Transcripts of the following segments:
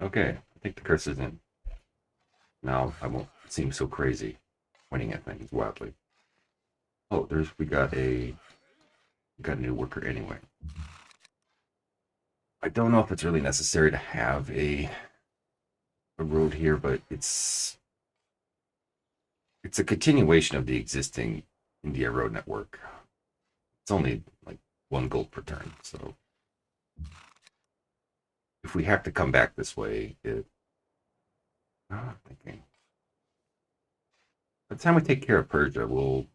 Okay, I think the curse is in. Now I won't seem so crazy pointing at things wildly. Oh, we got a new worker anyway. I don't know if it's really necessary to have a road here, but it's a continuation of the existing India road network. It's only like 1 gold per turn, so if we have to come back this way, I'm thinking by the time we take care of Persia, what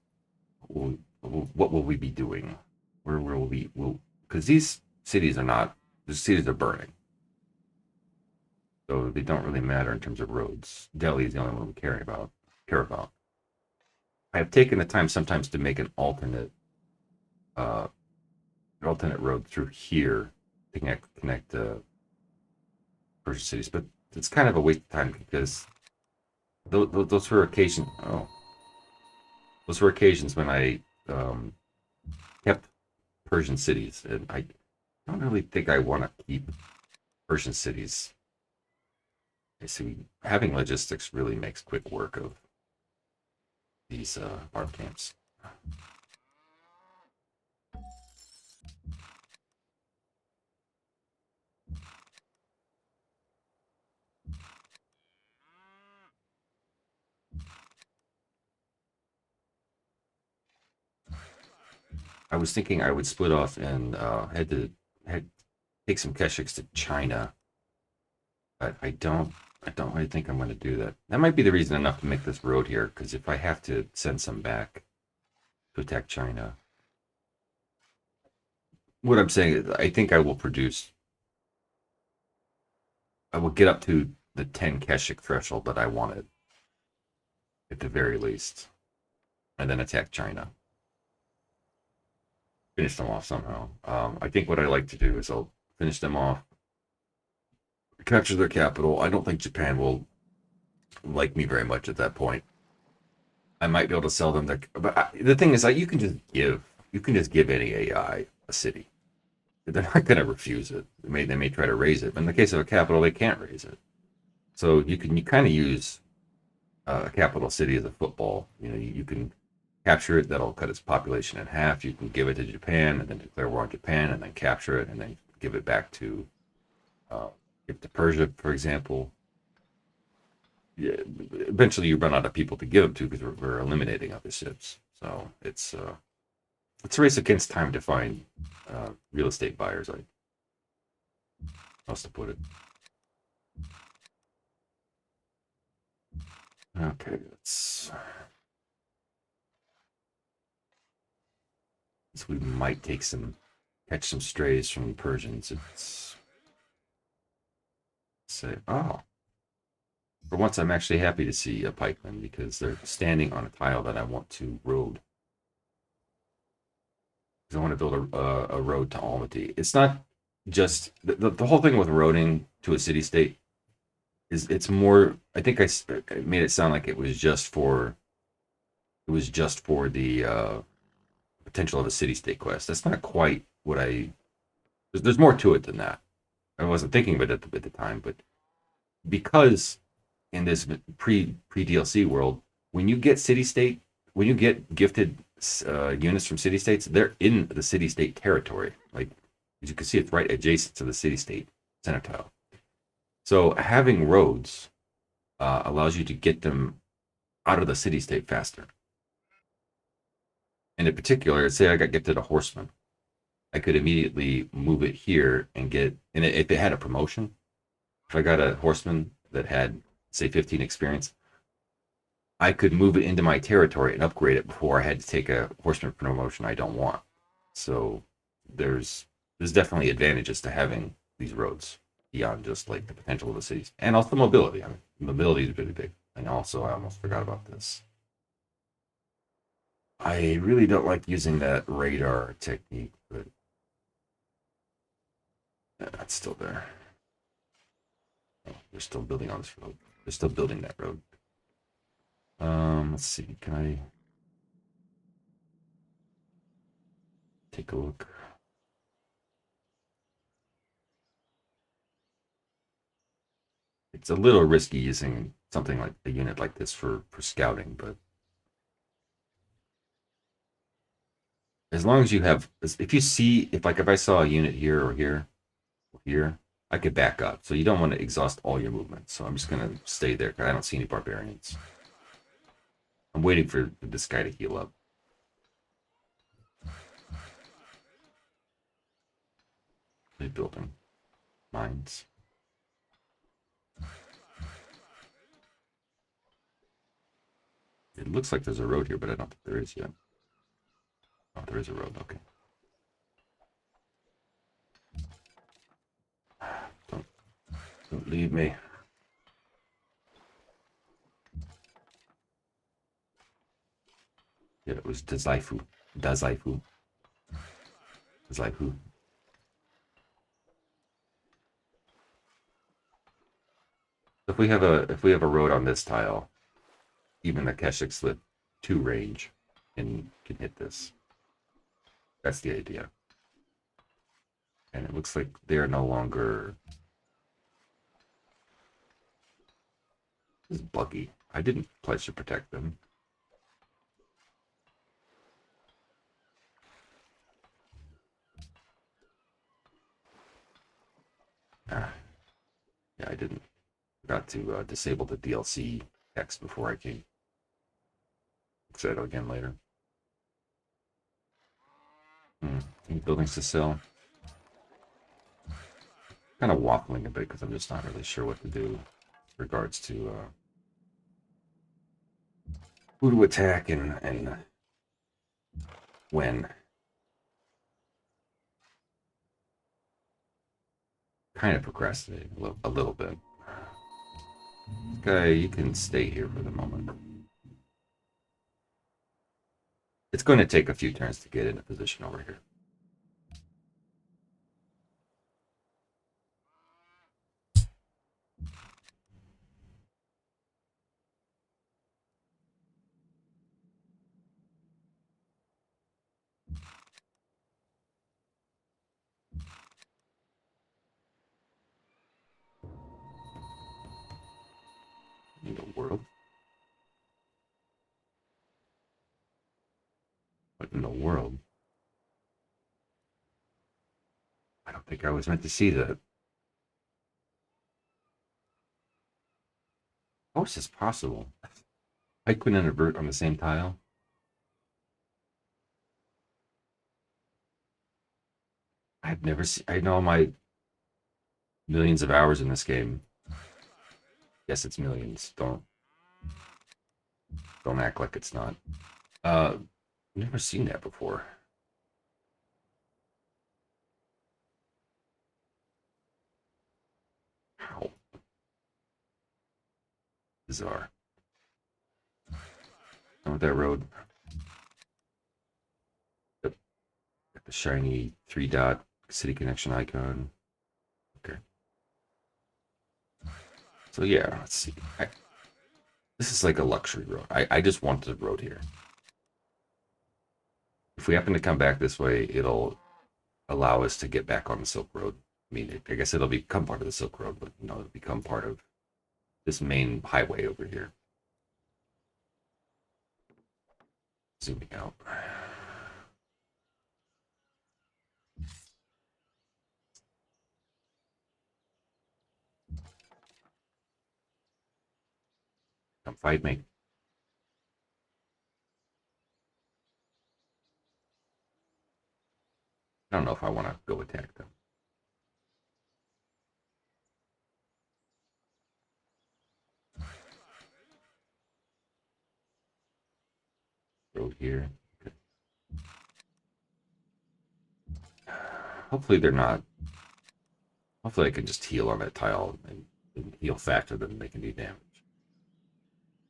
will we be doing? Where will we will because these cities are burning, so they don't really matter in terms of roads. Delhi is the only one we care about. I have taken the time sometimes to make uh, an alternate road through here to connect Persian cities, but it's kind of a waste of time because those were occasions. Oh, those were occasions when I kept Persian cities, and I don't really think I want to keep Persian cities. I see having logistics really makes quick work of these art camps. I was thinking I would split off and head take some keshiks to China, but I don't really think I'm going to do that. That might be the reason enough to make this road here, because if I have to send some back to attack China, what I'm saying is I think I will get up to the 10 keshik threshold that I wanted at the very least, and then attack China, finish them off somehow. I think what I like to do is I'll finish them off, capture their capital. I don't think Japan will like me very much at that point. I might be able to sell them but the thing is, like, you can just give any AI a city. They're not going to refuse it. They may try to raise it, but in the case of a capital, they can't raise it. So you kind of use a capital city as a football. You can capture it. That'll cut its population in half. You can give it to Japan and then declare war on Japan and then capture it and then give it back to uh, give it to Persia, for example. Yeah, eventually you run out of people to give them to because we're eliminating other ships. So it's a race against time to find real estate buyers. I must to put it. Okay, so we might catch some strays from the Persians. It's say, oh, for once I'm actually happy to see a pikeman because they're standing on a tile that I want to road. Because I want to build a road to Almaty. It's not just the whole thing with roading to a city state is it's more. I think I made it sound like it was just for the potential of a city state quest. That's not quite what I. There's more to it than that. I wasn't thinking of it at the time, but because in this pre DLC world, when you get city state, when you get gifted units from city states, they're in the city state territory. Like as you can see, it's right adjacent to the city state center tile. So having roads allows you to get them out of the city state faster. And in particular, say I got gifted a horseman, I could immediately move it here and if it had a promotion, if I got a horseman that had say 15 experience, I could move it into my territory and upgrade it before I had to take a horseman promotion I don't want. So there's there's definitely advantages to having these roads beyond just like the potential of the cities and also mobility. I mean, mobility is really big. And also, I almost forgot about this. I really don't like using that radar technique, but that's still there. Oh, they're still building on this road. They're still building that road. Let's see. Can I take a look? It's a little risky using something like a unit like this for scouting, but as long as you have, if you see, if I saw a unit here or here or here, I could back up. So you don't want to exhaust all your movement. So I'm just gonna stay there because I don't see any barbarians. I'm waiting for this guy to heal up. They're building mines. It looks like there's a road here, but I don't think there is yet. Oh, there is a road. Okay. Don't leave me. Yeah, it was Dazaifu. Dazaifu. Dazaifu. If we have a road on this tile, even the Keshiks with 2 range can hit this. That's the idea. And it looks like they're no longer. This is buggy. I didn't pledge to protect them. Yeah, I didn't. Forgot to disable the DLC text before I came. Say it again later. Any buildings to sell? Kind of waffling a bit because I'm just not really sure what to do in regards to who to attack and when. Kind of procrastinating a little bit. Okay, you can stay here for the moment. It's going to take a few turns to get into position over here. In the world? What in the world? I don't think I was meant to see that. How is this possible? I couldn't invert on the same tile. I've never seen. I know my millions of hours in this game. Yes, it's millions. Don't act like it's not. Never seen that before. How bizarre. Oh, that road. Yep. Got the shiny 3-dot city connection icon. Okay. So yeah, let's see. This is like a luxury road. I just wanted a road here. If we happen to come back this way, it'll allow us to get back on the Silk Road. I mean, I guess it'll become part of the Silk Road, but it'll become part of this main highway over here. Zooming out. Come fight me. I don't know if I want to go attack them. Road here. Okay. Hopefully they're not. Hopefully I can just heal on that tile and heal faster than they can do damage.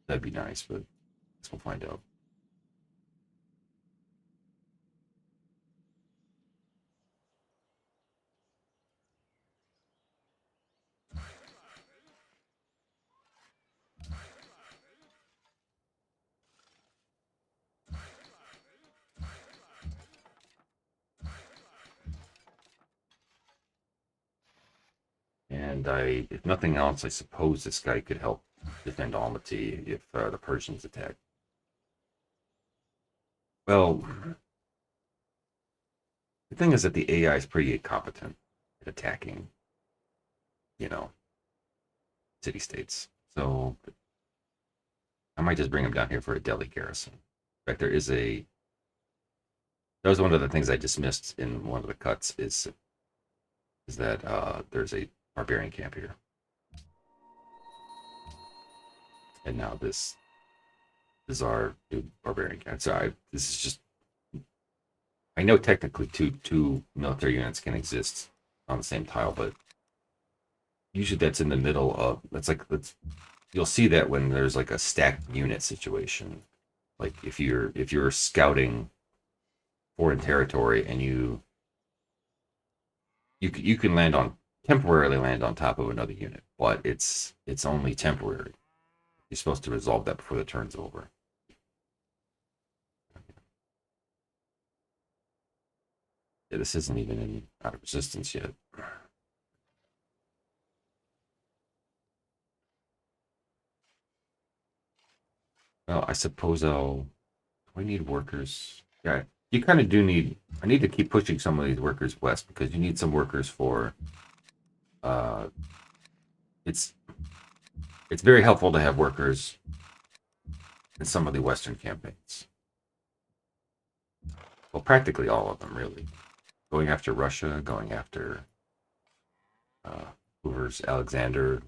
That'd be nice, but I guess we'll find out. And And if nothing else, I suppose this guy could help defend Almaty if the Persians attack. Well, the thing is that the AI is pretty competent at attacking, you know, city states. So I might just bring him down here for a Delhi garrison. In fact, that was one of the things I dismissed in one of the cuts is that there's a barbarian camp here, and now this is our new barbarian camp. So this is just, I know technically two military units can exist on the same tile, but usually that's in the middle of you'll see that when there's like a stacked unit situation, like if you're scouting foreign territory and you can temporarily land on top of another unit, but it's only temporary. You're supposed to resolve that before the turn's over. Yeah, this isn't even out of resistance yet. Well, I suppose do I need workers? Yeah, you kind of do need. I need to keep pushing some of these workers west because you need some workers for. It's very helpful to have workers in some of the Western campaigns. Well, practically all of them, really. Going after Russia, going after Hoover's Alexander,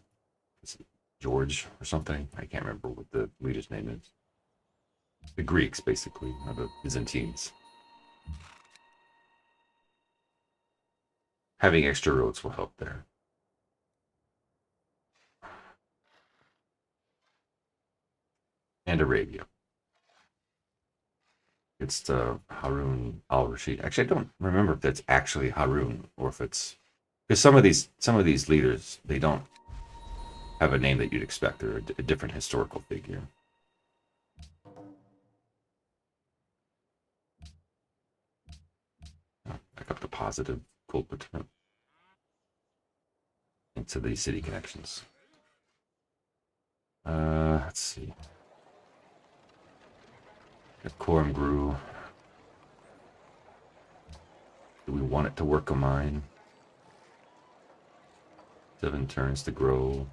George or something. I can't remember what the leader's name is. The Greeks, basically, or the Byzantines. Having extra roads will help there. And Arabia. It's the Harun al-Rashid. Actually, I don't remember if that's actually Harun or if it's because some of these leaders, they don't have a name that you'd expect. They're a different historical figure. Back up the positive gold return into the city connections. Let's see. Quorum grew. Do we want it to work a mine? 7 turns to grow.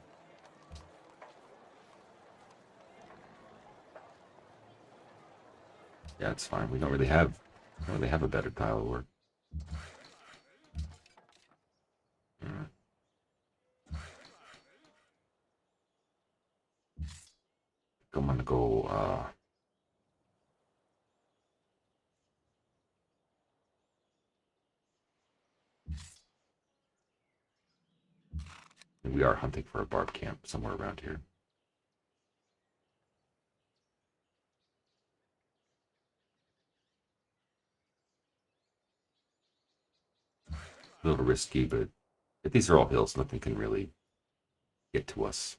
Yeah, it's fine. We don't really have a better tile to work. I'm gonna go we are hunting for a barb camp somewhere around here. A little risky, but if these are all hills, nothing can really get to us.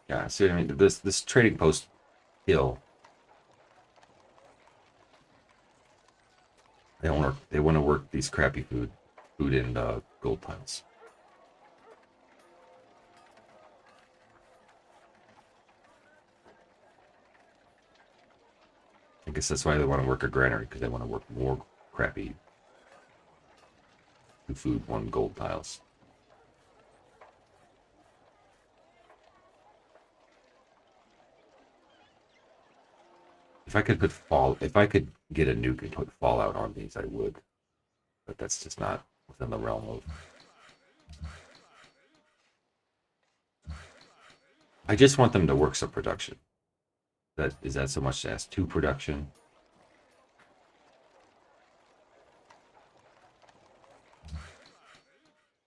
Yeah, see what I mean? This trading post hill. They want to work these crappy food and gold tiles. I guess that's why they want to work a granary, because they want to work more crappy 2 food, 1 gold tiles. If I could get a nuke and put Fallout on these, I would. But that's just not within the realm of. I just want them to work some production. Is that so much to ask? 2 production.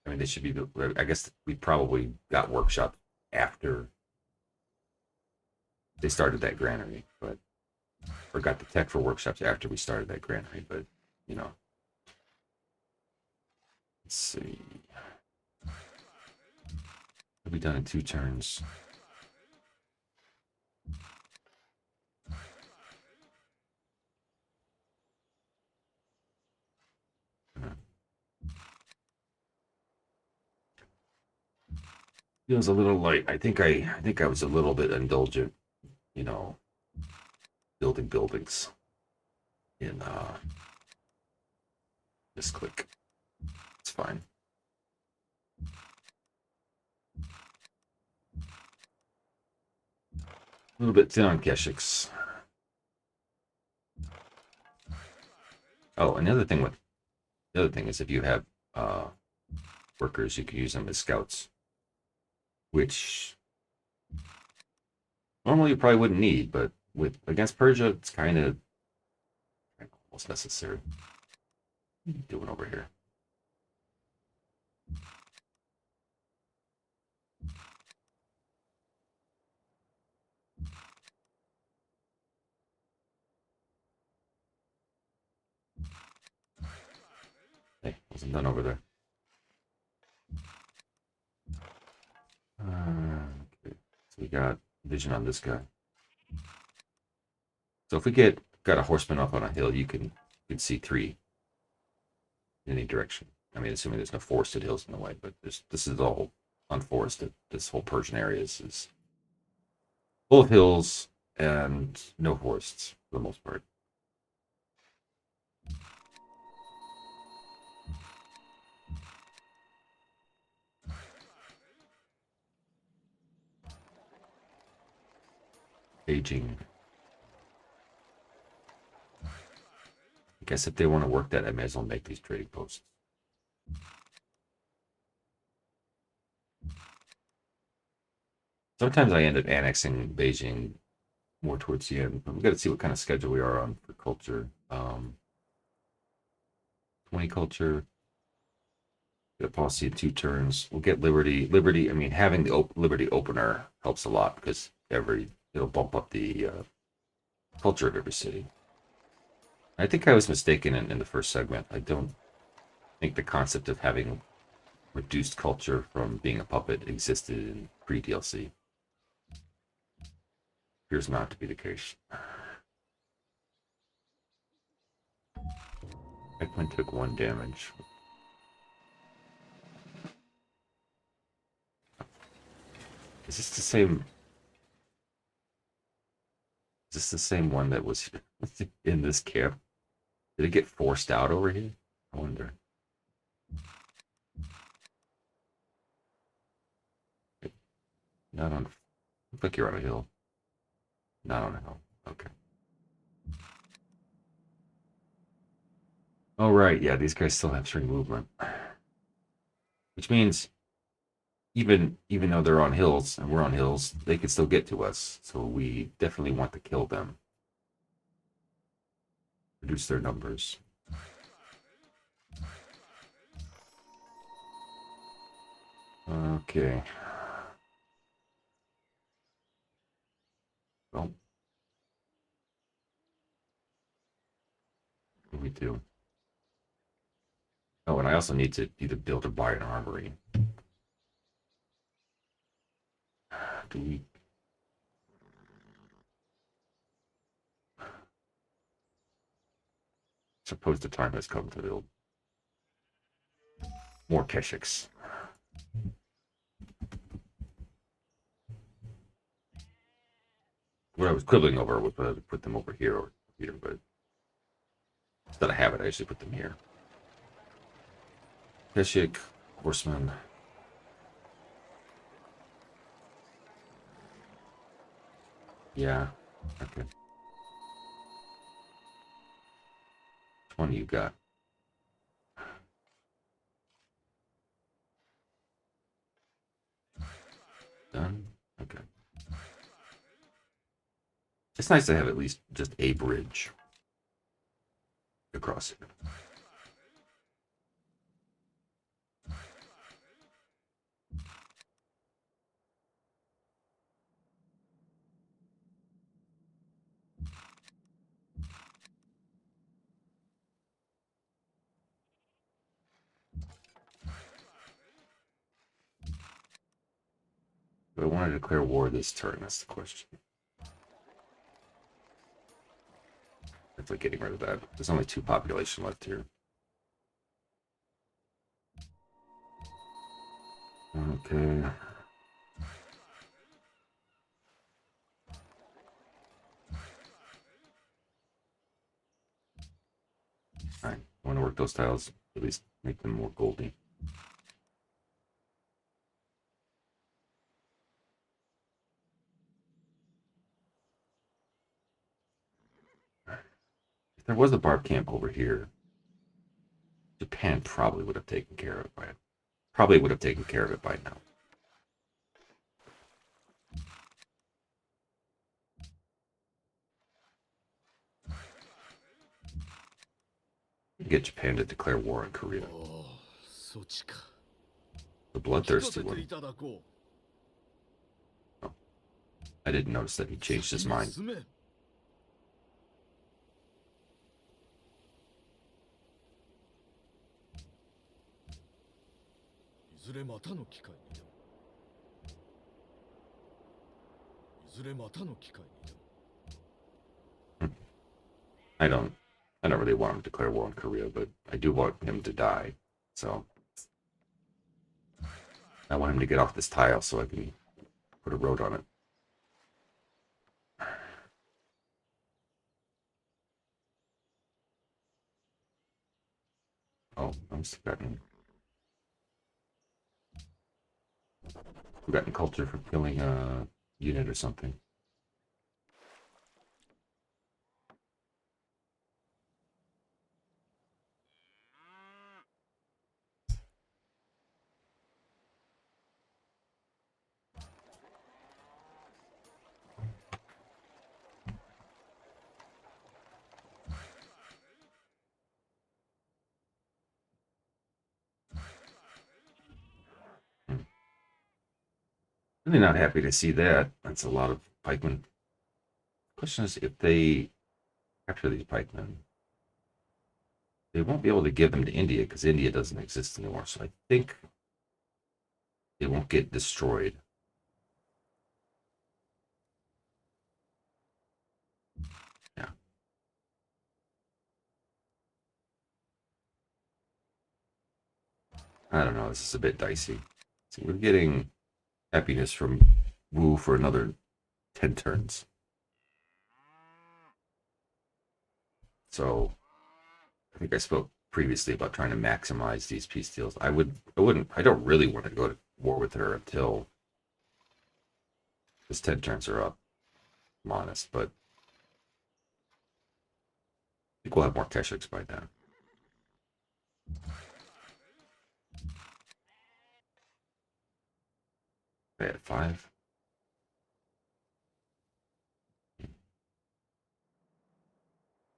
I mean, they should be. I guess we probably got workshop after they started that granary, but or got the tech for workshops after we started that granary. But you know, let's see. It'll be done in 2 turns. Feels a little light. I think I was a little bit indulgent, you know, building buildings in this click. It's fine. A little bit thin on Keshiks. Oh, the other thing is if you have uh workers, you can use them as scouts, which normally you probably wouldn't need, but with against Persia, it's kind of almost necessary. What are you doing over here? Hey, wasn't done over there. Okay, so we got vision on this guy. So if we got a horseman up on a hill, you can see three in any direction. I mean, assuming there's no forested hills in the way, but this is all unforested. This whole Persian area is full of hills and no forests for the most part. Aging. I guess if they want to work that, I may as well make these trading posts. Sometimes I end up annexing Beijing more towards the end. We've got to see what kind of schedule we are on for culture. 20 culture. Get a policy in 2 turns. We'll get Liberty. Liberty, I mean, having the Liberty opener helps a lot because it'll bump up the culture of every city. I think I was mistaken in the first segment. I don't think the concept of having reduced culture from being a puppet existed in pre DLC. Appears not to be the case. Ekman took 1 damage. Is this the same? Is this the same one that was in this camp? Did it get forced out over here? I wonder. Not on. Looks like you're on a hill. Not on a hill. Okay. Oh right, yeah. These guys still have string movement, which means even though they're on hills and we're on hills, they could still get to us. So we definitely want to kill them. Reduce their numbers. Okay. Well, what do we do? Oh, and I also need to either build or buy an armory. Do we? Suppose the time has come to build more Keshiks. What I was quibbling over was whether to put them over here or here, but instead of habit, I actually put them here. Keshik, horseman. Yeah. Okay. Which one do you got? Done? Okay. It's nice to have at least just a bridge across it. Do I want to declare war this turn? That's the question. It's like getting rid of that. There's only 2 population left here. Okay. Alright, I want to work those tiles, at least make them more goldy. If there was a barb camp over here, Japan probably would have taken care of it by now. Get Japan to declare war on Korea. The bloodthirsty one. Oh, I didn't notice that he changed his mind. I don't really want him to declare war on Korea, but I do want him to die. So I want him to get off this tile so I can put a road on it. Oh, I'm forgotten culture for killing a unit or something. Really not happy to see that. That's a lot of pikemen. Question is, if they capture these pikemen, they won't be able to give them to India because India doesn't exist anymore. So I think they won't get destroyed. Yeah. I don't know. This is a bit dicey. See, we're getting happiness from Wu for another 10 turns. So I think I spoke previously about trying to maximize these peace deals. I don't really want to go to war with her until this 10 turns are up. I'm honest, but I think we'll have more Keshiks by then. At 5.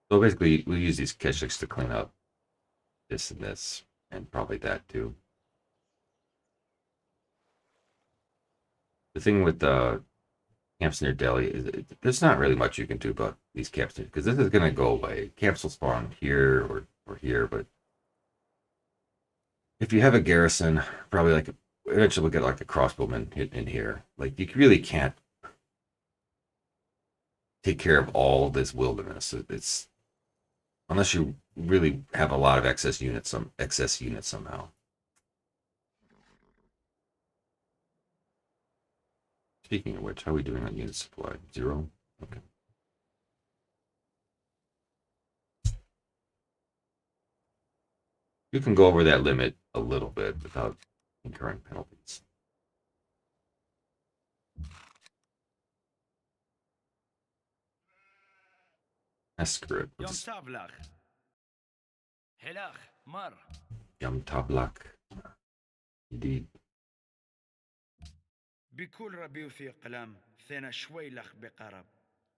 So basically, we'll use these Keshiks to clean up this and this, and probably that too. The thing with the camps near Delhi is there's not really much you can do about these camps because this is going to go away. Camps will spawn here or here, but if you have a garrison, probably like eventually we'll get like a crossbowman in here. Like you really can't take care of all this wilderness. It's unless you really have a lot of excess units somehow. Speaking of which, how are we doing on unit supply? 0? Okay. You can go over that limit a little bit without incurring penalties. Escort. Yum tablak. Indeed. بكل ربي في قلم ثنا شوي لخ بقرب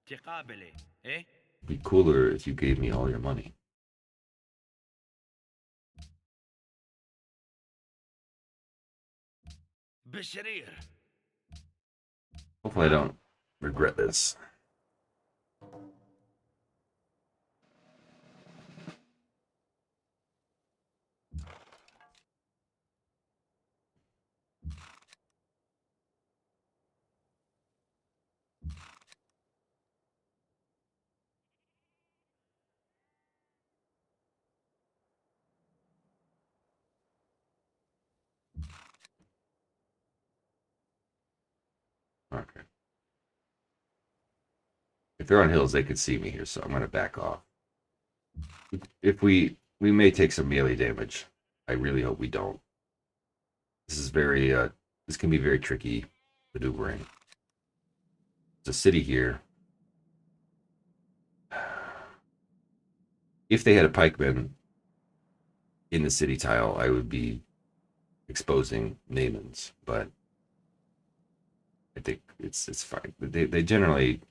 تقابلي eh? Be cooler if you gave me all your money. بشرير. Hopefully I don't regret this. Okay. If they're on hills, they could see me here, so I'm going to back off. If we we may take some melee damage. I really hope we don't. This is very this can be very tricky maneuvering. There's a city here. If they had a pikeman in the city tile, I would be exposing Naemans, but I think it's fine. They generally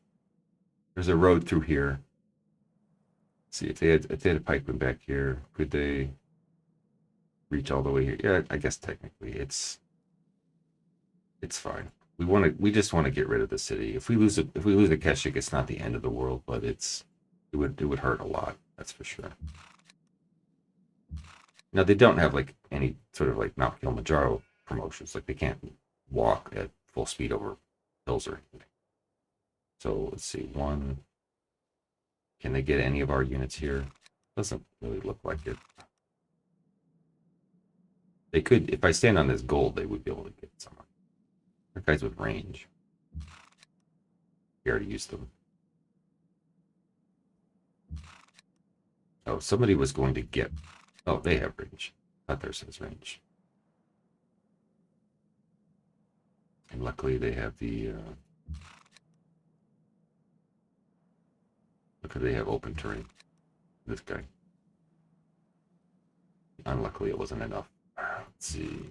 there's a road through here. See if they had a pikeman back here, could they reach all the way here? Yeah, I guess technically it's fine. We just want to get rid of the city. If we lose a Keshik, it's not the end of the world, but it would hurt a lot. That's for sure. Now they don't have like any sort of like Mount Kilimanjaro promotions. Like they can't walk at full speed over hills or anything. So let's see. One, can they get any of our units here? Doesn't really look like it. They could, if I stand on this gold, they would be able to get someone. That guy's with range. We already used them. Oh, somebody was going to get. Oh, they have range. I thought theirs has range. And luckily they have the. Luckily they have open terrain. This guy. Unluckily, it wasn't enough. Let's see.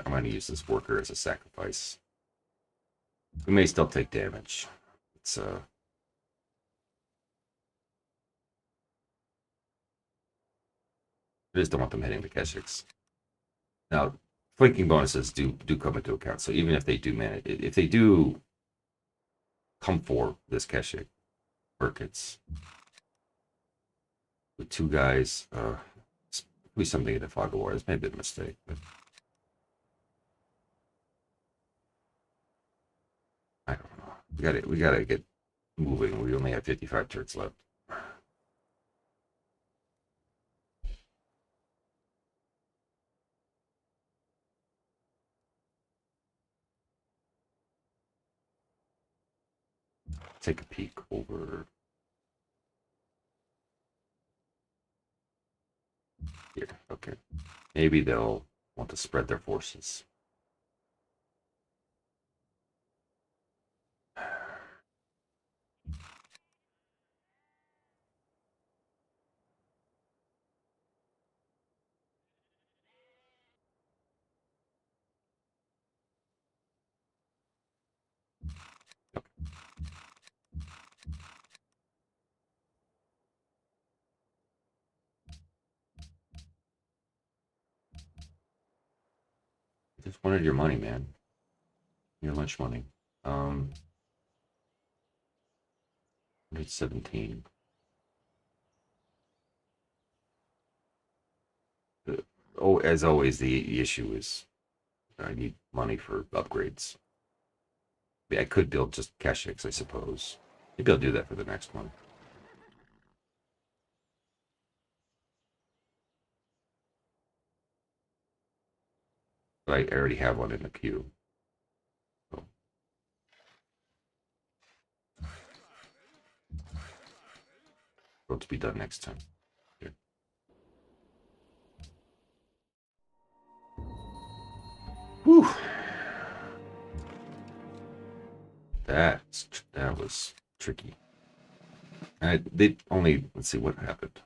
I'm going to use this worker as a sacrifice. We may still take damage. It's I just don't want them hitting the Keshiks. Now, flanking bonuses do come into account. So even if they do manage, if they do come for this Keshik, Burkits with two guys, be something in the fog of war. This may have been a mistake, but I don't know. We gotta get moving. We only have 55 turrets left. Take a peek over here. Okay. Maybe they'll want to spread their forces. Just wanted your money, man. Your lunch money. 117. Oh, as always, the issue is I need money for upgrades. I could build just Keshiks, I suppose. Maybe I'll do that for the next one. But I already have one in the queue. So. To be done next time. Here. Whew. That was tricky. They only, let's see what happened.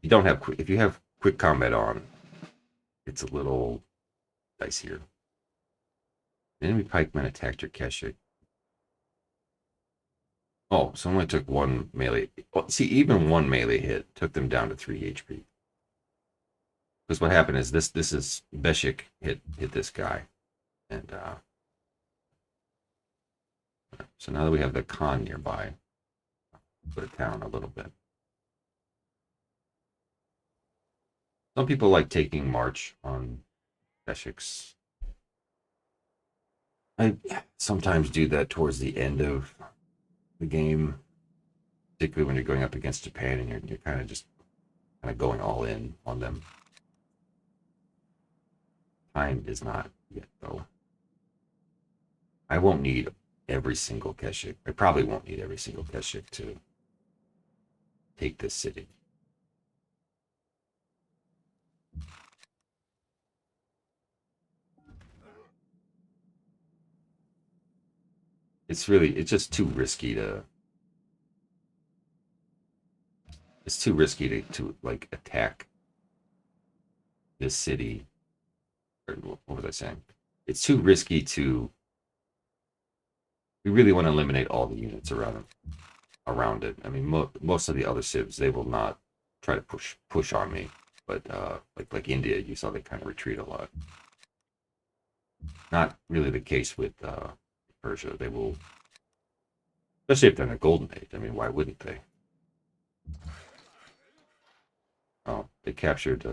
You don't have if you have quick combat on, it's a little dicier. Enemy pikemen attacked your Keshik. Oh, so only took one melee. Well, see, even one melee hit took them down to 3 HP. Because what happened is this is Beshik hit this guy, and so now that we have the Khan nearby, the town a little bit. Some people like taking March on Keshiks. I sometimes do that towards the end of the game, particularly when you're going up against Japan and you're kind of just kind of going all in on them. Time is not yet though. I won't need every single Keshik. I probably won't need every single Keshik to take this city. It's just too risky to to like attack this city. Or what was I saying? It's too risky to. We really want to eliminate all the units around it. I mean, most of the other civs they will not try to push on me, but like India, you saw they kind of retreat a lot. Not really the case with Persia. They will, especially if they're in a golden age. I mean, why wouldn't they? Oh, they captured.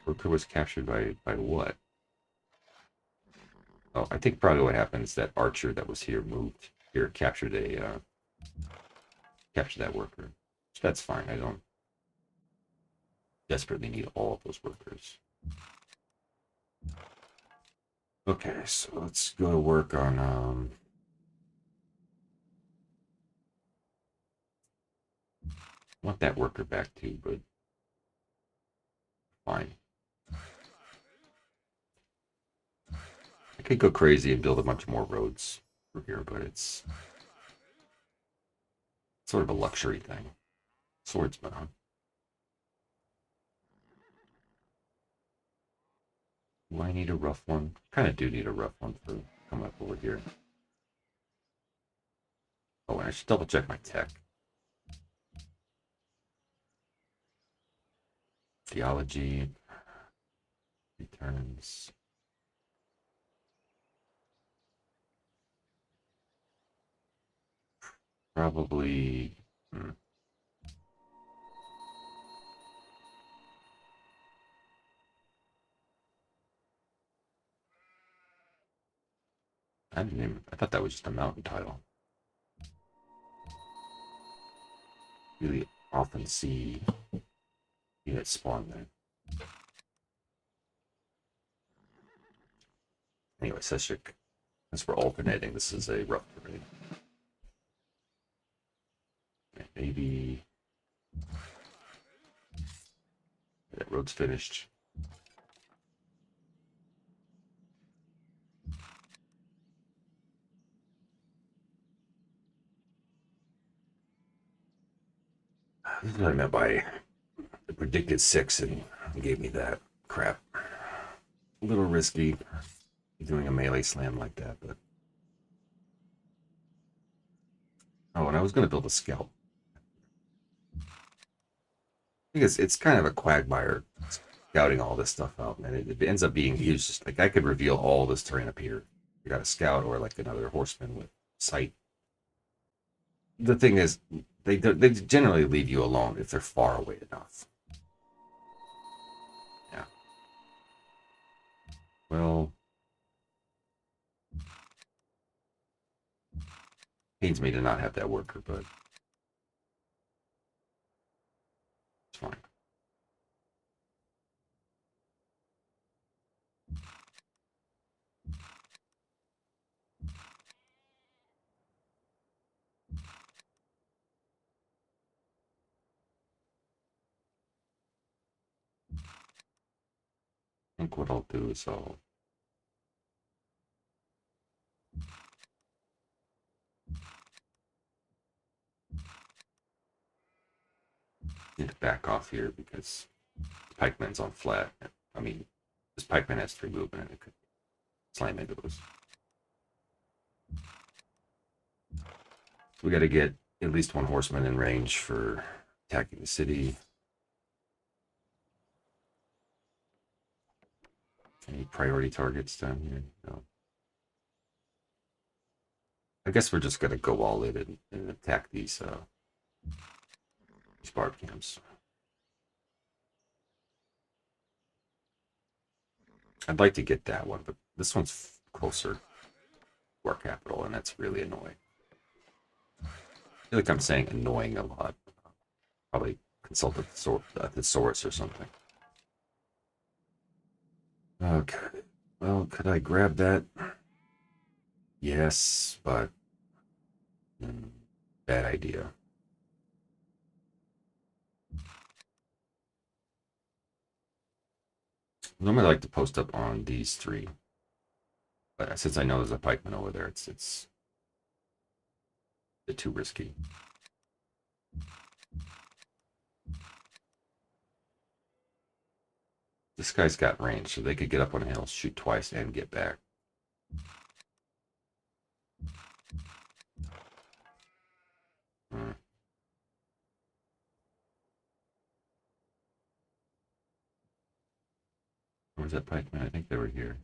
Worker was captured by what? Oh, I think probably what happened is that archer that was here moved here, captured that worker. So that's fine. I don't desperately need all of those workers. Okay, so let's go to work on I want that worker back too, but fine. I could go crazy and build a bunch more roads for here, but it's sort of a luxury thing. Swordsman, huh? Do I need a rough one? Kind of do need a rough one for coming up over here. Oh, and I should double check my tech. Theology returns. Probably. I didn't even. I thought that was just a mountain title. Really often see units spawn there. Anyway, Seshik, since we're alternating, this is a rough terrain. Maybe that road's finished. This is what I meant by the predicted 6 and gave me that crap. A little risky doing a melee slam like that, but oh, and I was going to build a scout. I think it's kind of a quagmire scouting all this stuff out, man. It ends up being huge. Just like I could reveal all this terrain up here. You got a scout or like another horseman with sight. The thing is, they generally leave you alone if they're far away enough. Yeah. Well, pains me to not have that worker, but it's fine. I think what I'll do is I'll need to back off here because pikeman's on flat. I mean, this pikeman has 3 movement and it could slam into us. So we got to get at least 1 horseman in range for attacking the city. Any priority targets down here? No. I guess we're just gonna go all in and attack these barb camps. I'd like to get that one, but this one's closer to our capital, and that's really annoying. I feel like I'm saying annoying a lot. Probably consult a thesaurus or something. Okay. Well, could I grab that? Yes, but bad idea. Normally, I like to post up on these three, but since I know there's a pikeman over there, it's a bit too risky. This guy's got range, so they could get up on a hill, shoot twice, and get back. Hmm. Where's that pikeman? I think they were here.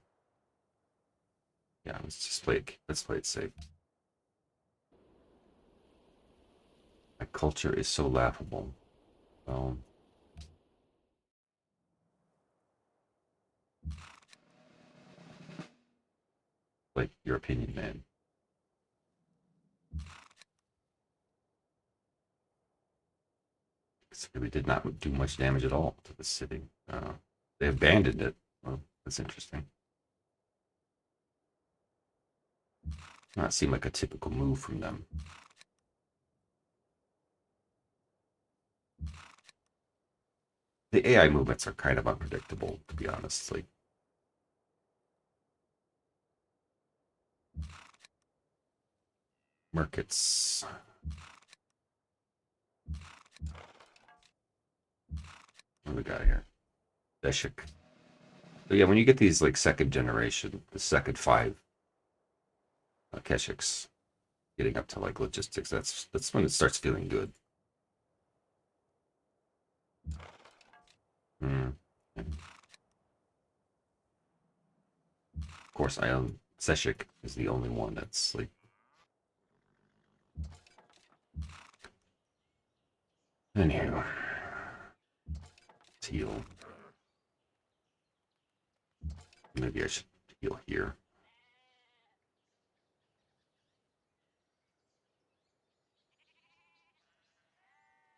Yeah, let's play it safe. My culture is so laughable. Like your opinion, man. It really did not do much damage at all to the city. They abandoned it. Well, that's interesting. Not seem like a typical move from them. The AI movements are kind of unpredictable, to be honest. Like, markets. What do we got here? Deshik. But yeah, when you get these like second generation, the second five Keshiks getting up to like logistics, that's when it starts feeling good. Mm. Of course, I own Seshik is the only one that's like. Anywho, let's heal. Maybe I should heal here.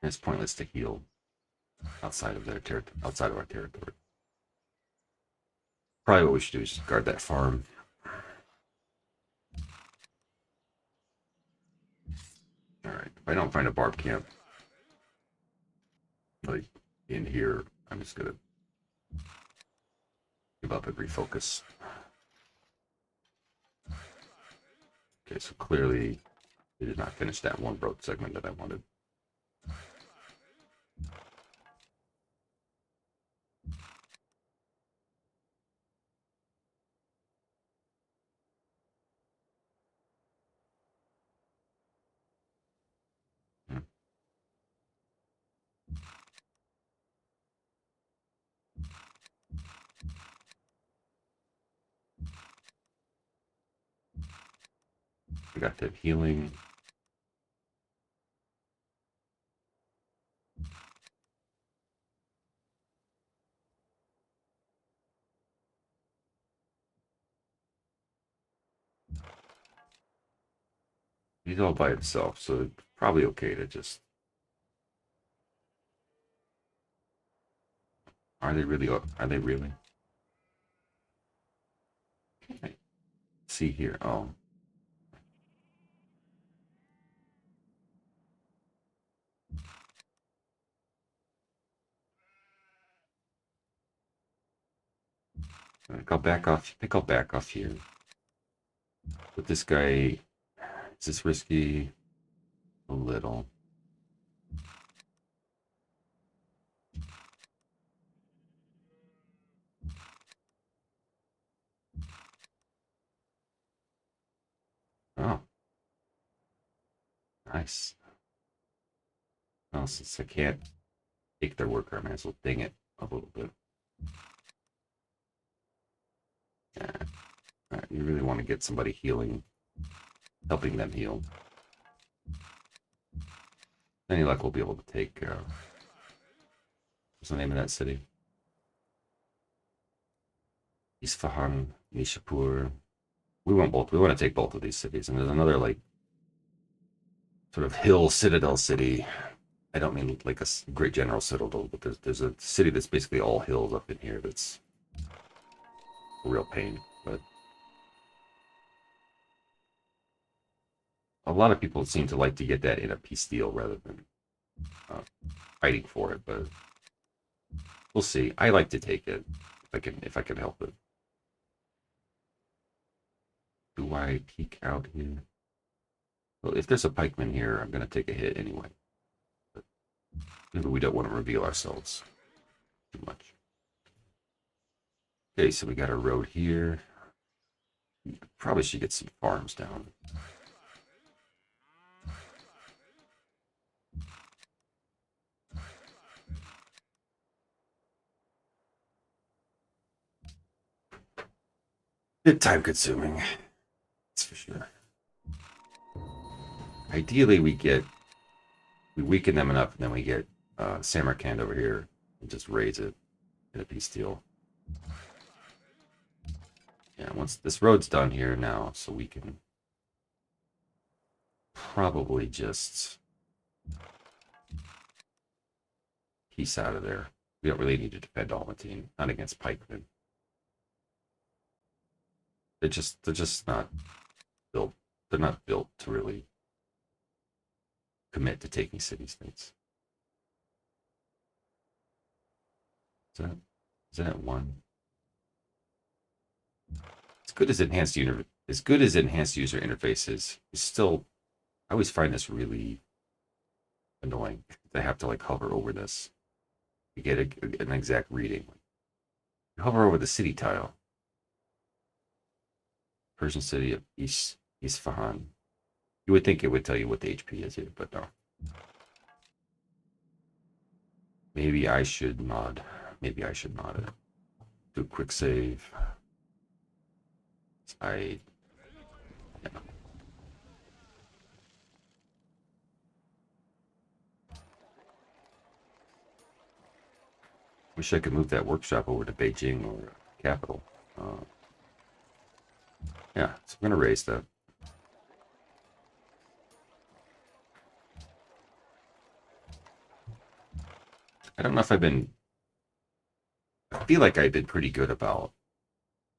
It's pointless to heal outside of their outside of our territory. Probably what we should do is guard that farm. All right. If I don't find a barb camp like in here, I'm just gonna give up and refocus. Okay, so clearly they did not finish that one road segment that I wanted. Hmm. We got that healing. He's all by himself, so it's probably okay to just. Are they really? Are they really? Okay. See here. Oh, I think I'll back off. I think I'll back off here. But this guy, is this risky? A little. Oh, nice. Well, since I can't take their worker, I might as well ding it a little bit. Yeah. You really want to get somebody healing helping them heal. Any luck, we'll be able to take. What's the name of that city? Isfahan, Nishapur. We want both. We want to take both of these cities. And there's another like sort of hill citadel city. I don't mean like a great general citadel, but there's a city that's basically all hills up in here. That's a real pain. But a lot of people seem to like to get that in a peace deal rather than uh, fighting for it. But we'll see. I like to take it if I can help it. Do I peek out here? Well, if there's a pikeman here, I'm going to take a hit anyway. But maybe we don't want to reveal ourselves too much. Okay, so we got a road here. Probably should get some farms down. Bit time consuming. That's for sure. Ideally, we weaken them enough, and then we get Samarkand over here and just raise it in a peace deal. Yeah, once this road's done here now, so we can probably just peace out of there. We don't really need to defend Almatine, not against pikemen. They're just not built. They're not built to really commit to taking city states. Is that one? As good as enhanced user interfaces, is still. I always find this really annoying. I have to like hover over this to get an exact reading. You hover over the city tile. Persian city of Isfahan. You would think it would tell you what the HP is here, but no. Maybe I should mod. Maybe I should mod it. Do a quick save. Yeah. Wish I could move that workshop over to Beijing or capital. Yeah, so I'm going to raise that. I don't know if I feel like I've been pretty good about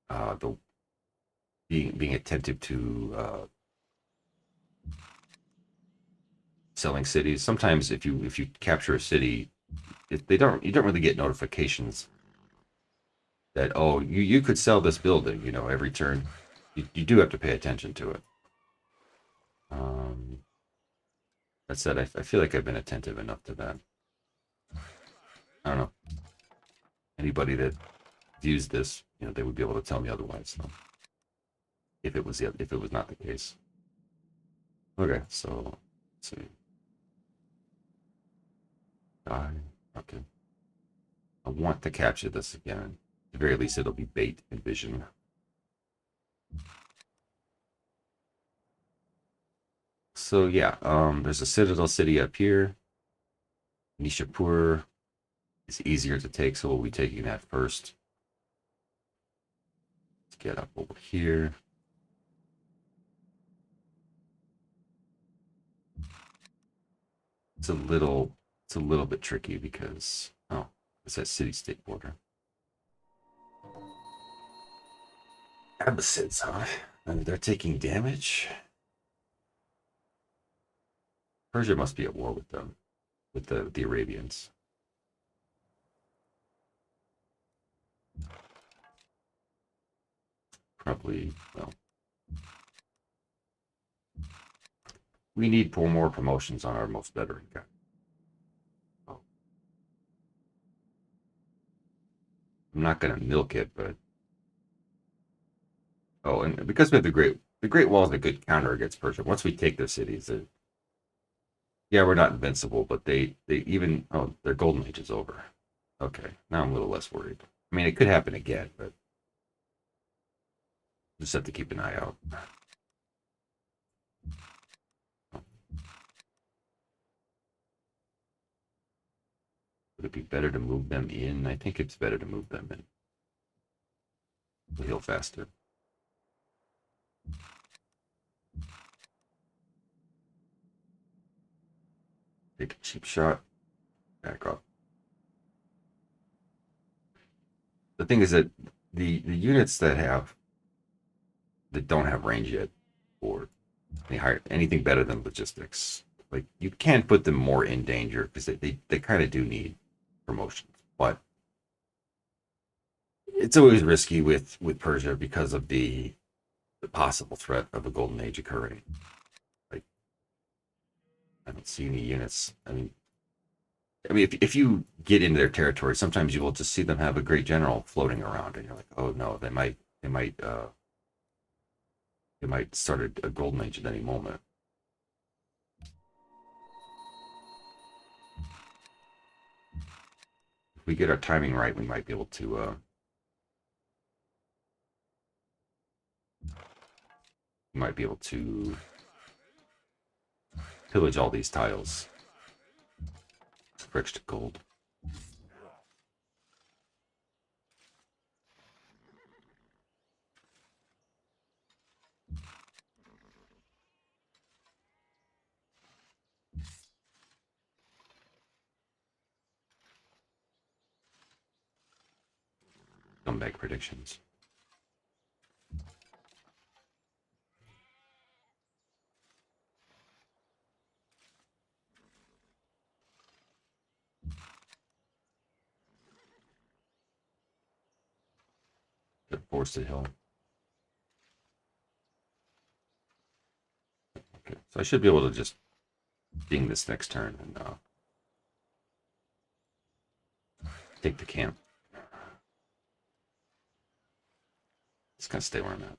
the being attentive to selling cities. Sometimes if you capture a city, you don't really get notifications that you could sell this building, every turn. You do have to pay attention to it. That said, I feel like I've been attentive enough to that. I don't know. Anybody that views this, they would be able to tell me otherwise. So if it was not the case. Okay, so let's see. Okay. I want to capture this again. At the very least, it'll be bait and vision. So yeah, there's a citadel city up here. Nishapur is easier to take, so we'll be taking that first. Let's get up over here. It's a little bit tricky because it's that city-state border. Abbasids, huh? And they're taking damage. Persia must be at war with them, with the Arabians. Probably, well, we need more promotions on our most veteran guy. Oh. I'm not gonna milk it, but and because we have the Great Wall is a good counter against Persia. Once we take their cities, yeah, we're not invincible, but they even their golden age is over. Okay, now I'm a little less worried. I mean, it could happen again, but just have to keep an eye out. Would it be better to move them in? I think it's better to move them in. They'll heal faster. Take a cheap shot. Back up. The thing is that the units that don't have range yet, or anything better than logistics, like you can put them more in danger because they kind of do need promotions, but it's always risky with Persia because of the possible threat of a golden age occurring. Like I don't see any units. I mean, if you get into their territory, sometimes you will just see them have a great general floating around, and you're like, oh no, they might start a golden age at any moment. If we get our timing right, we might be able to. We might be able to pillage all these tiles for extra gold. Comeback predictions. They're forced to hill. Okay, so I should be able to just ding this next turn and take the camp. Just gonna stay where I'm at.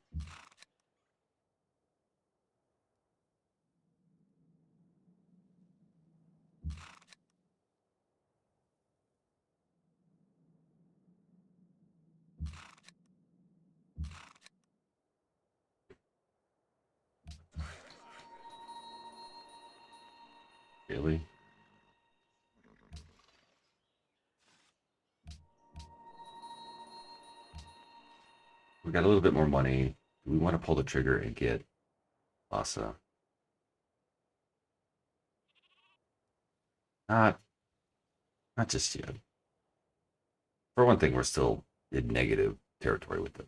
Really? We got a little bit more money. We want to pull the trigger and get Lhasa. Not, not just yet. For one thing, we're still in negative territory with them.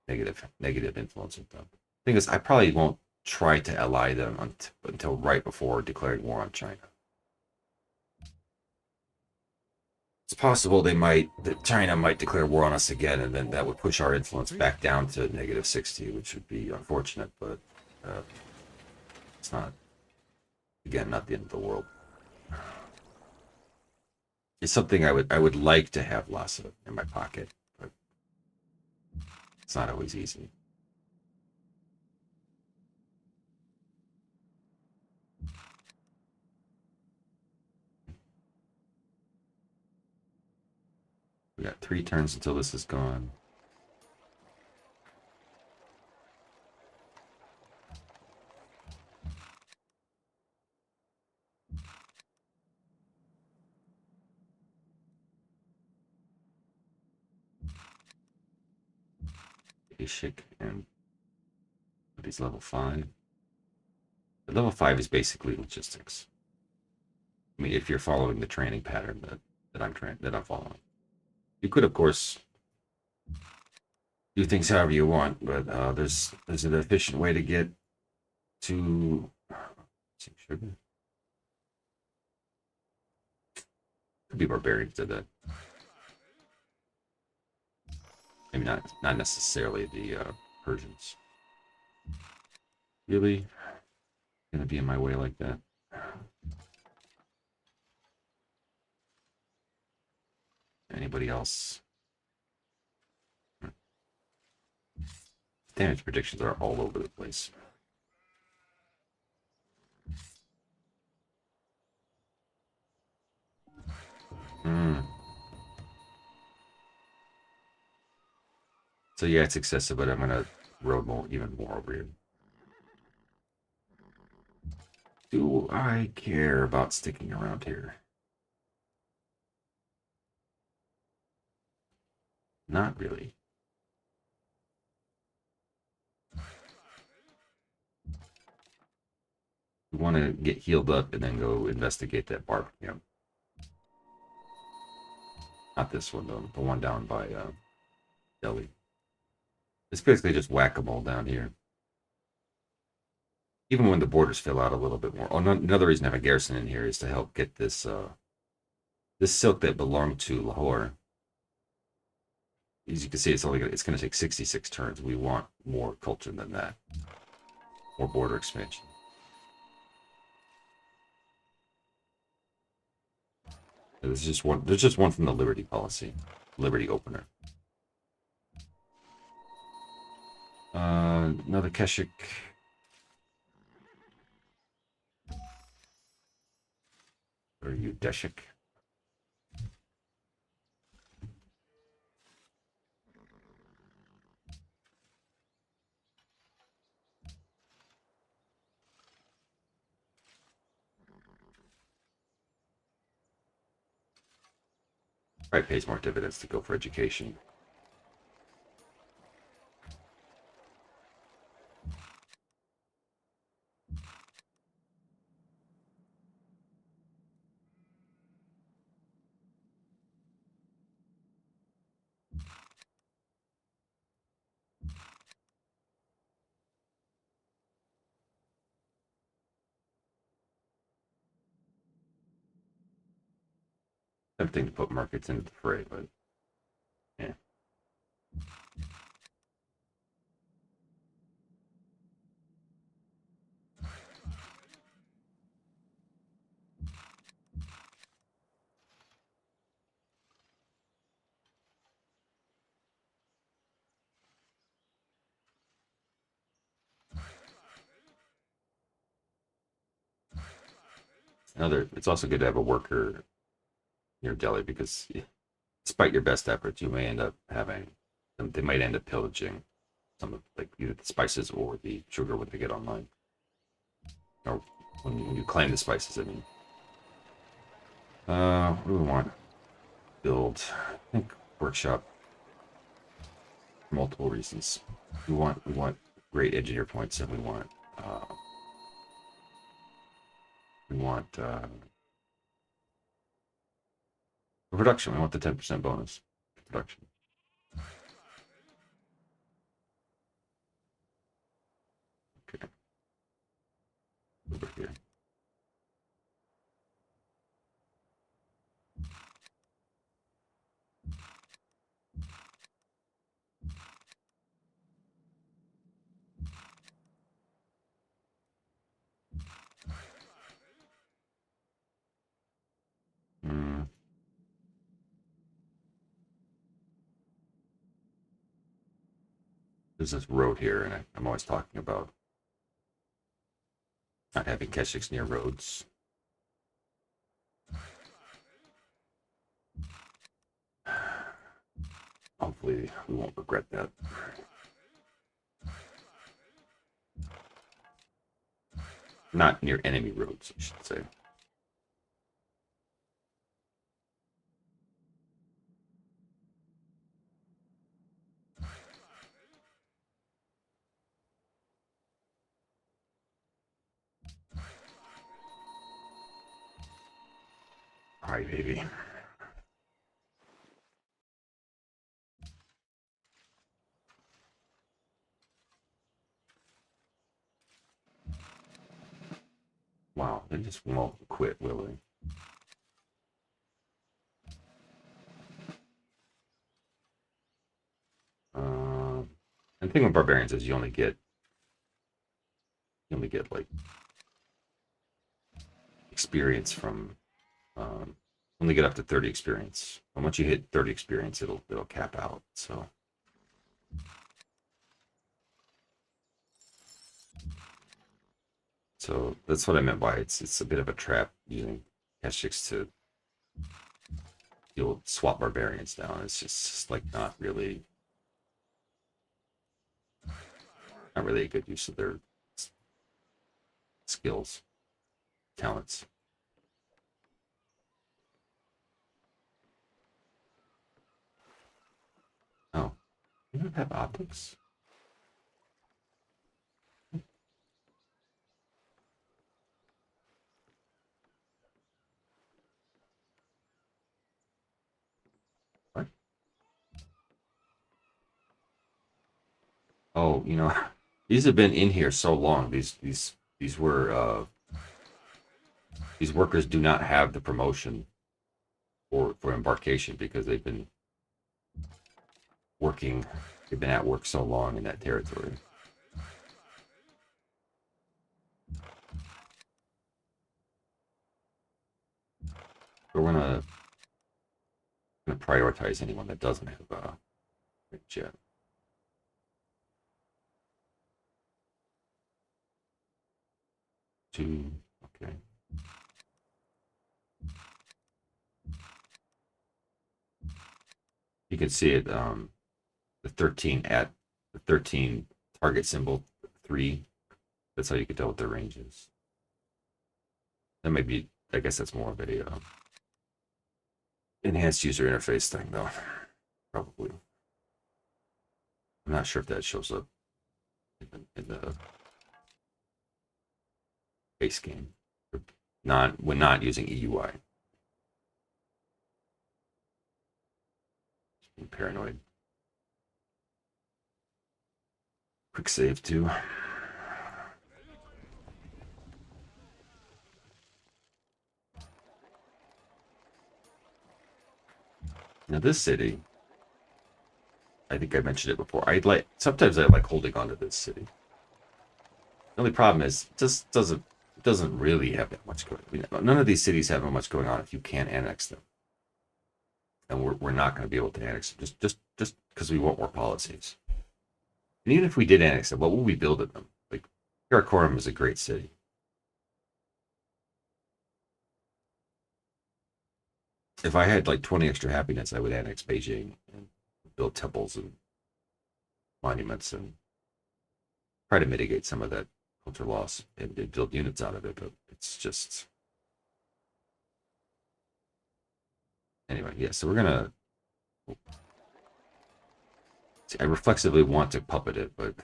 Negative influence with them. Thing is, I probably won't try to ally them until right before declaring war on China. It's possible that China might declare war on us again, and then that would push our influence back down to -60, which would be unfortunate, but it's not, again, not the end of the world. It's something I would like to have Lhasa in my pocket, but it's not always easy. We got 3 turns until this is gone. Ishik, and but he's level 5. But level 5 is basically logistics. I mean, if you're following the training pattern that I'm following, you could, of course, do things however you want, but there's an efficient way to get to sugar. Could be barbarians did that. Maybe not necessarily the Persians. Really gonna be in my way like that? Anybody else? Damage predictions are all over the place. So yeah, it's excessive, but I'm gonna road even more over here. Do I care about sticking around here? Not really. We want to get healed up and then go investigate that barb camp. Not this one, though. The one down by Delhi. It's basically just whack-a-mole down here. Even when the borders fill out a little bit more. Oh, another reason I have a garrison in here is to help get this this silk that belonged to Lahore. As you can see, it's going to take 66 turns. We want more culture than that. More border expansion. There's just one. There's just one from the Liberty policy, Liberty opener. Another Keshik. Or are you Deshik? Probably pays more dividends to go for education. Tempting to put markets into the fray, but yeah. It's also good to have a worker near Delhi because despite your best efforts, you may end up having they might end up pillaging some of like either the spices or the sugar when they get online, or when you claim the spices. I mean, what do we want? Build, I think workshop. For multiple reasons. We want great engineer points, and we want production. We want the 10% bonus production. Okay, over here. Mm. There's this road here, and I'm always talking about not having Keshiks near roads. Hopefully, we won't regret that. Not near enemy roads, I should say. All right, baby. Wow, they just won't quit, will they? And the thing with barbarians is you only get like experience from only get up to 30 experience. And once you hit 30 experience, it'll cap out. So that's what I meant by it's a bit of a trap using Keshiks to you'll swap barbarians down. It's just like not really a good use of their skills, talents. You don't have optics? What? Oh, these have been in here so long. These were these workers do not have the promotion for embarkation because they've been working. They've been at work so long in that territory. But we're gonna prioritize anyone that doesn't have a jet. Two. Okay. You can see it. The 13 at the 13 target symbol 3. That's how you can tell what their range is. That might be. I guess that's more of a enhanced user interface thing, though. Probably. I'm not sure if that shows up in the base game. Not when not using EUI. I'm paranoid. Quick save too. Now this city, I think I mentioned it before. Sometimes I like holding on to this city. The only problem is it just doesn't really have that much going. None of these cities have much going on if you can't annex them, and we're not going to be able to annex them just because we want more policies. And even if we did annex them, what will we build at them? Like Karakorum is a great city. If I had like 20 extra happiness, I would annex Beijing and build temples and monuments and try to mitigate some of that culture loss and build units out of it. But it's just anyway. Yeah, so we're gonna. See, I reflexively want to puppet it, but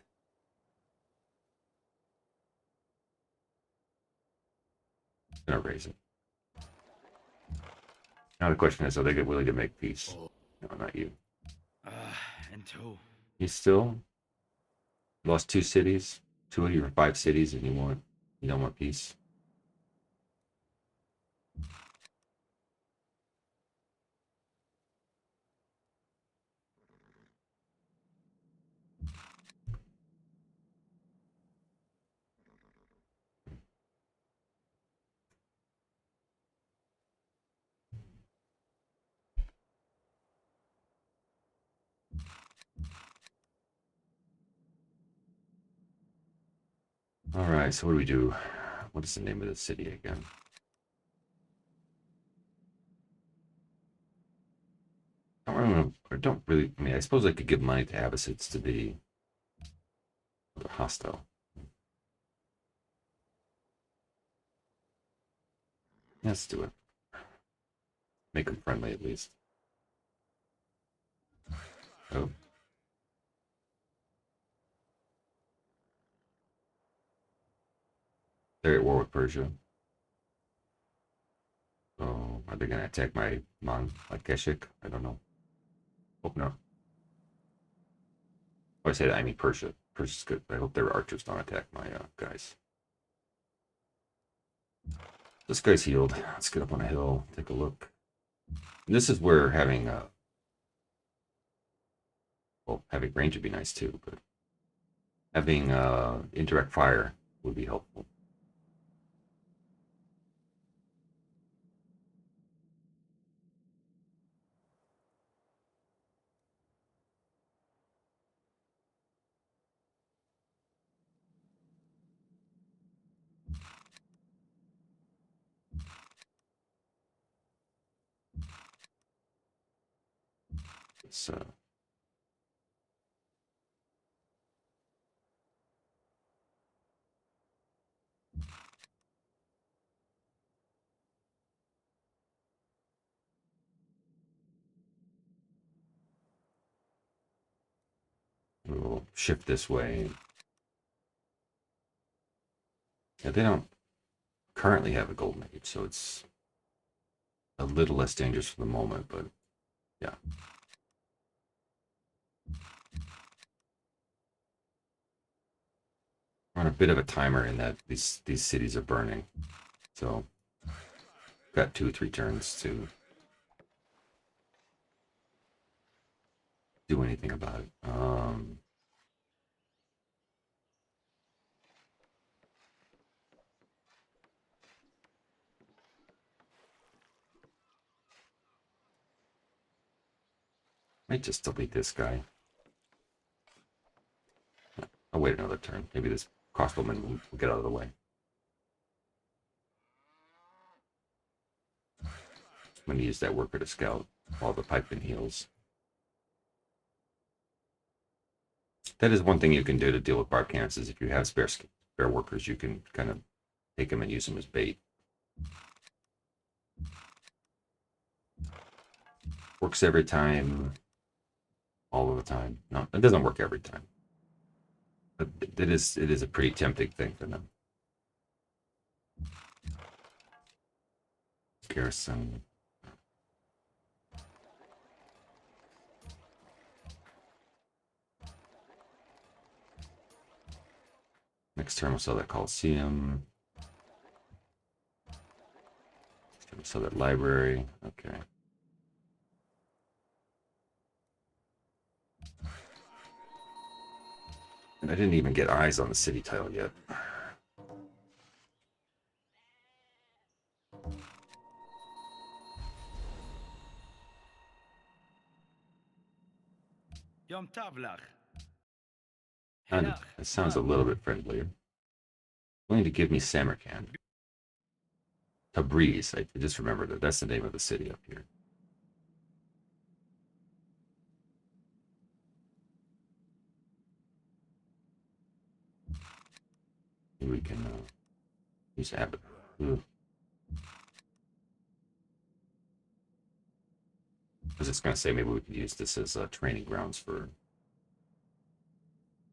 I'm gonna raise it. Now the question is, are they willing to make peace? No, not you. And two. You still lost 2 cities, 2 of your 5 cities, and you don't want peace. All right, so what do we do? What is the name of the city again? I don't remember. I don't really. I mean, I suppose I could give money to Abbasids to be hostile. Yeah, let's do it. Make them friendly at least. Oh, they're at war with Persia. Oh, are they gonna attack my like Keshik? I don't know. Hope not. When I say that, I mean Persia. Persia's good. I hope their archers don't attack my guys. This guy's healed. Let's get up on a hill, take a look. And this is where having well, having range would be nice too, but having indirect fire would be helpful. So We'll shift this way. Yeah, they don't currently have a golden age, so it's a little less dangerous for the moment, but yeah. We're on a bit of a timer in that these cities are burning. So got 2 or 3 turns to do anything about it. Might just delete this guy. I'll wait another turn. Maybe this crossbowman will get out of the way. I'm going to use that worker to scout while the pikeman heals. That is one thing you can do to deal with barb cannons is if you have spare workers, you can kind of take them and use them as bait. Works every time. All of the time. No, it doesn't work every time. But it is a pretty tempting thing for them. Garrison. Next turn we'll sell that Coliseum. We'll sell that library. Okay. And I didn't even get eyes on the city tile yet. Yom Tavlach. And it sounds a little bit friendlier. Going to give me Samarkand. Tabriz. I just remembered that. That's the name of the city up here. Maybe we can use Abbott. I was just going to say maybe we could use this as training grounds for.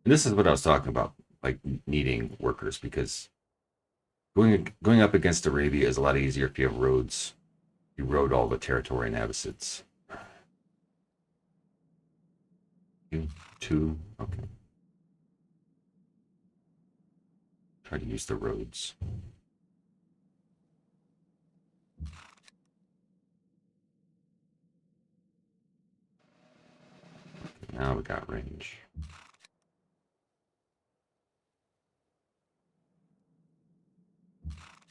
And this is what I was talking about, like needing workers, because going up against Arabia is a lot easier if you have roads. You road all the territory in Abbasids. 2, okay. Try to use the roads. Now we got range.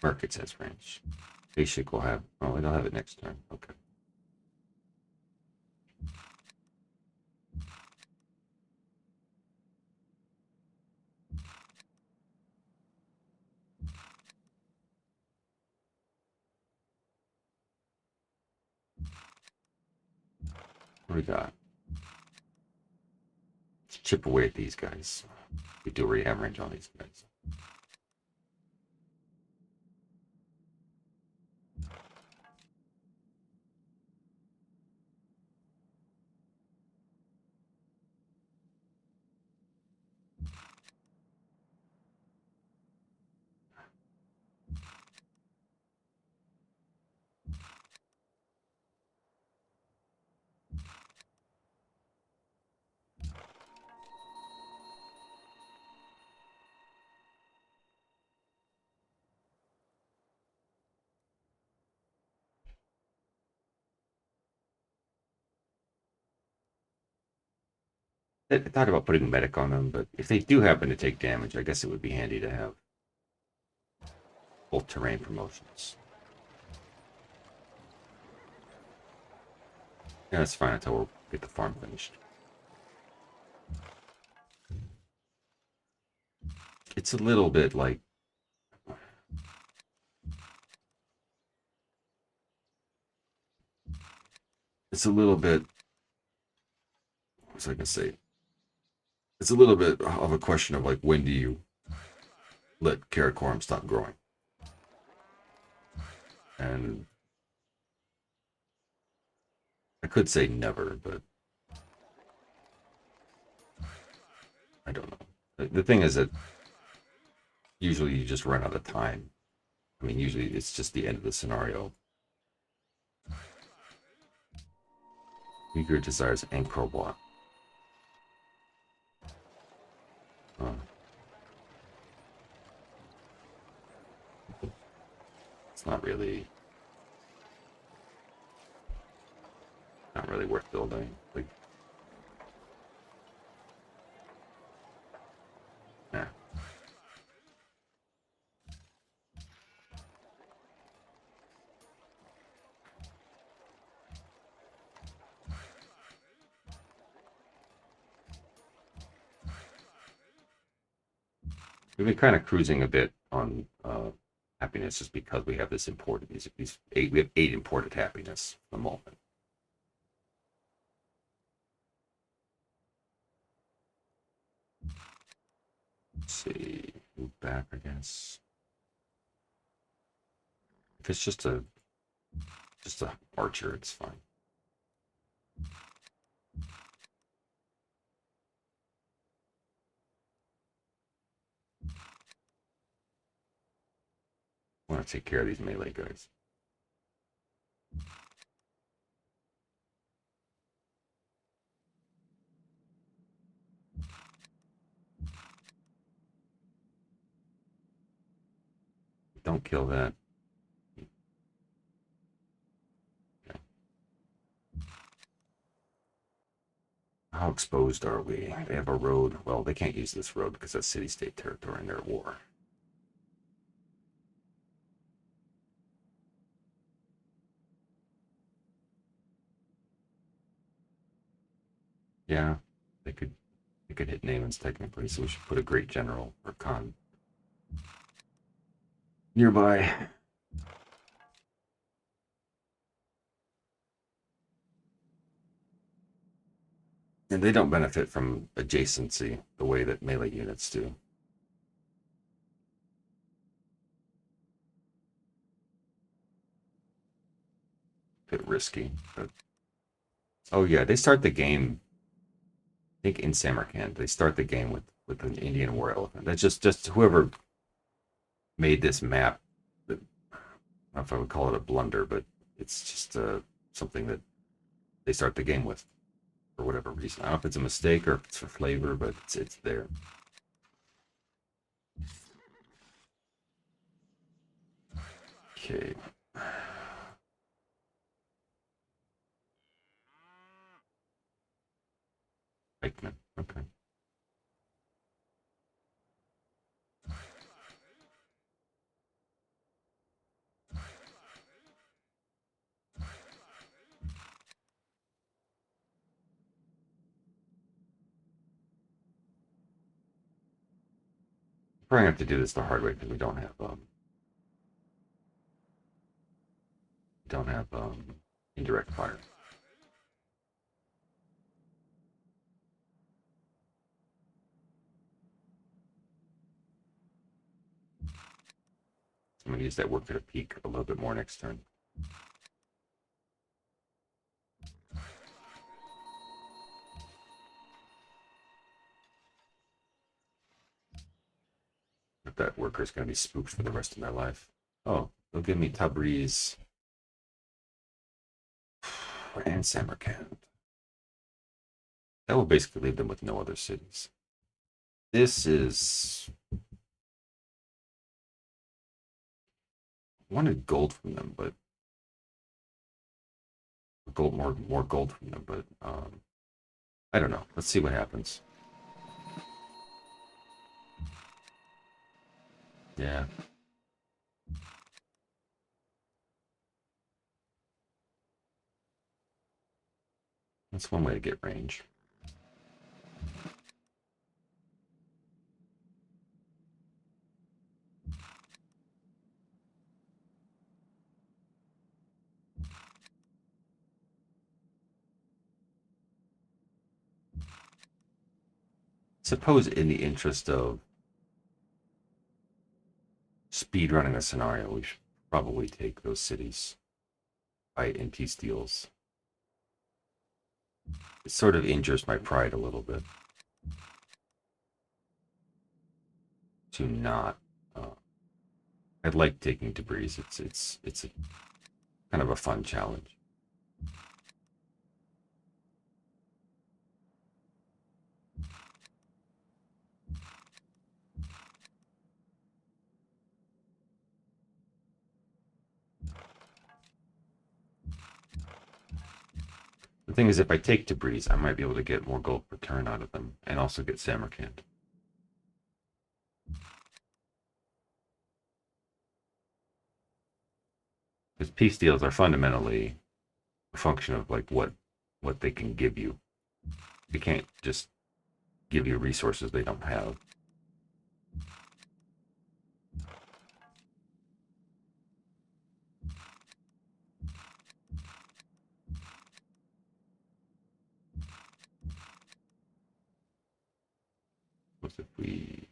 Markets has range. Basic will have. Oh, they'll have it next turn. Okay. What do we got? Let's chip away at these guys. We do already have range on these guys. I thought about putting medic on them, but if they do happen to take damage, I guess it would be handy to have both terrain promotions. Yeah, that's fine until we get the farm finished. It's a little bit like it's a little bit. What was I gonna say? It's a little bit of a question of like when do you let Karakoram stop growing? And I could say never, but the thing is that usually you just run out of time. I mean, usually it's just the end of the scenario. Uyghur desires Angkor Wat. It's not really worth building. Like, nah. We've been kind of cruising a bit on happiness just because we have this imported these eight. We have 8 imported happiness at the moment. Let's see, move back, I guess. If it's just a archer, it's fine. I want to take care of these melee guys. Don't kill that. Okay. How exposed are we? They have a road. Well, they can't use this road because that's city-state territory and they're at war. Yeah, they could hit Nayman's technically, so we should put a great general or Khan nearby. And they don't benefit from adjacency the way that melee units do. Bit risky, but oh yeah, they start the game. I think in Samarkand, they start the game with an Indian war elephant. That's just whoever made this map. I don't know if I would call it a blunder, but it's just something that they start the game with for whatever reason. I don't know if it's a mistake or if it's for flavor, but it's there. Okay. Eichmann. Okay. Probably have to do this the hard way because we don't have indirect fire. I'm going to use that work at a peak a little bit more next turn. If that worker is going to be spooked for the rest of their life. Oh, they'll give me Tabriz and Samarkand. That will basically leave them with no other cities. This is... I wanted gold from them, but more gold from them, but I don't know. Let's see what happens. Yeah. That's one way to get range. Suppose in the interest of speed running a scenario, we should probably take those cities by in peace deals. It sort of injures my pride a little bit. to not. I like taking debris. It's a kind of a fun challenge. The thing is, if I take debris, I might be able to get more gold per turn out of them, and also get Samarkand. Because peace deals are fundamentally a function of like what they can give you. They can't just give you resources they don't have. What if we?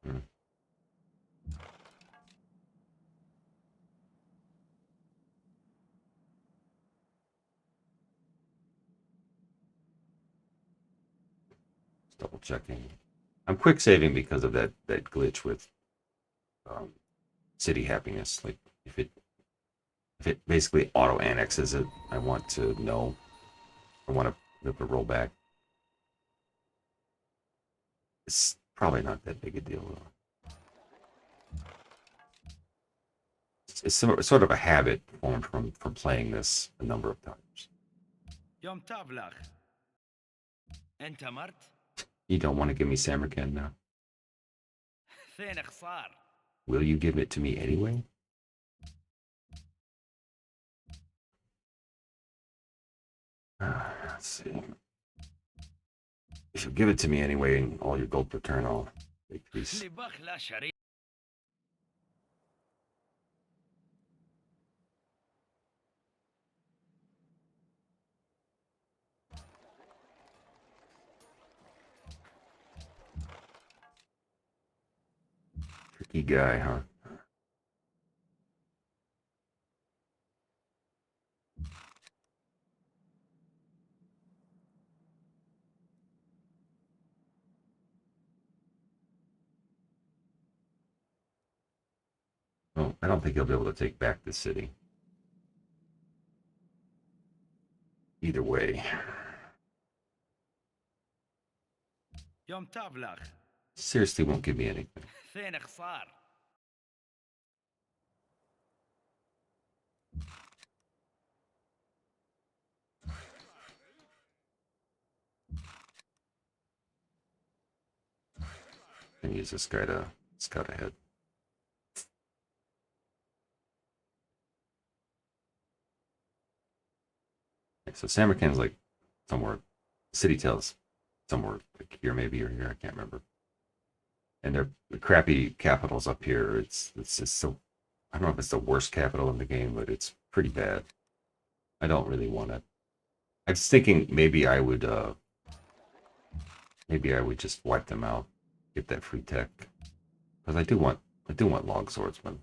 Hmm. Just double checking. I'm quick saving because of that glitch with city happiness. Like if it basically auto annexes it, I want to know. I want to be able to roll back. It's probably not that big a deal though. It's sort of a habit formed from playing this a number of times. يوم تابلغ أنت مرت You don't want to give me Samarkand now. ثين خسار. Will you give it to me anyway? Let's see. If you give it to me anyway and all your gold per turn, I'll take these. لبخ لا شريك. Tricky guy, huh? Well, I don't think he'll be able to take back the city. Either way. يوم تابلغ Seriously won't give me anything. ثين خسار. And use this guy to scout ahead. Okay, so Samarkand's like somewhere, City Tales somewhere like here maybe or here, I can't remember. And their crappy capitals up here. It's just so. I don't know if it's the worst capital in the game, but it's pretty bad. I don't really want it. I was thinking maybe I would just wipe them out, get that free tech, because I do want long swordsmen.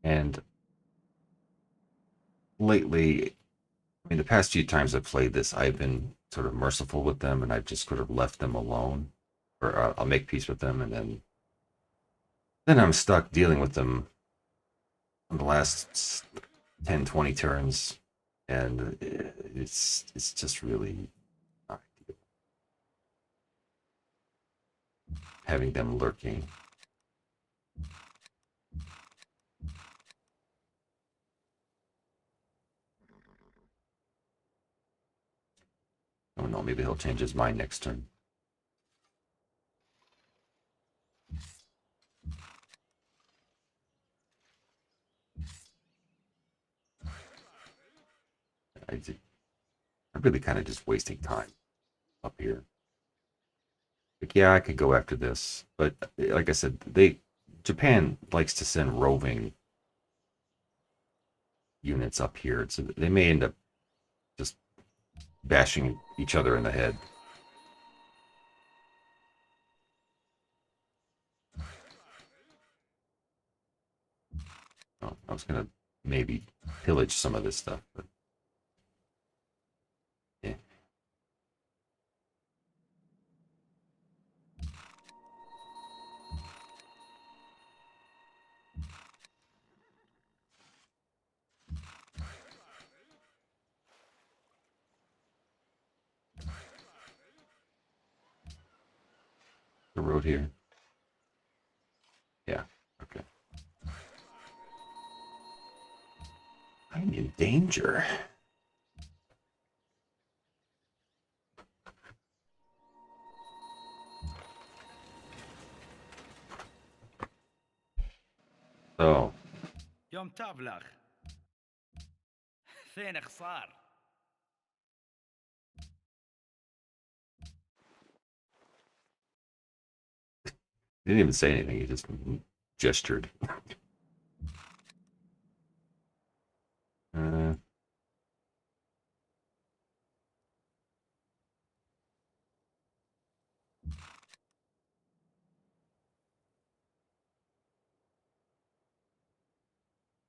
And lately, I mean, the past few times I've played this, I've been sort of merciful with them, and I've just sort of left them alone, or I'll make peace with them, and then I'm stuck dealing with them in the last 10, 20 turns, and it's just really not ideal. Having them lurking. Oh no, maybe he'll change his mind next turn. I'm really kind of just wasting time up here. Like, yeah, I could go after this, but like I said, Japan likes to send roving units up here, so they may end up just bashing each other in the head. Oh, I was gonna maybe pillage some of this stuff, but yeah. The road here. Yeah. Okay. I'm in danger. So يوم تبلغ ثين خسار. he didn't even say anything. He just gestured. Uh,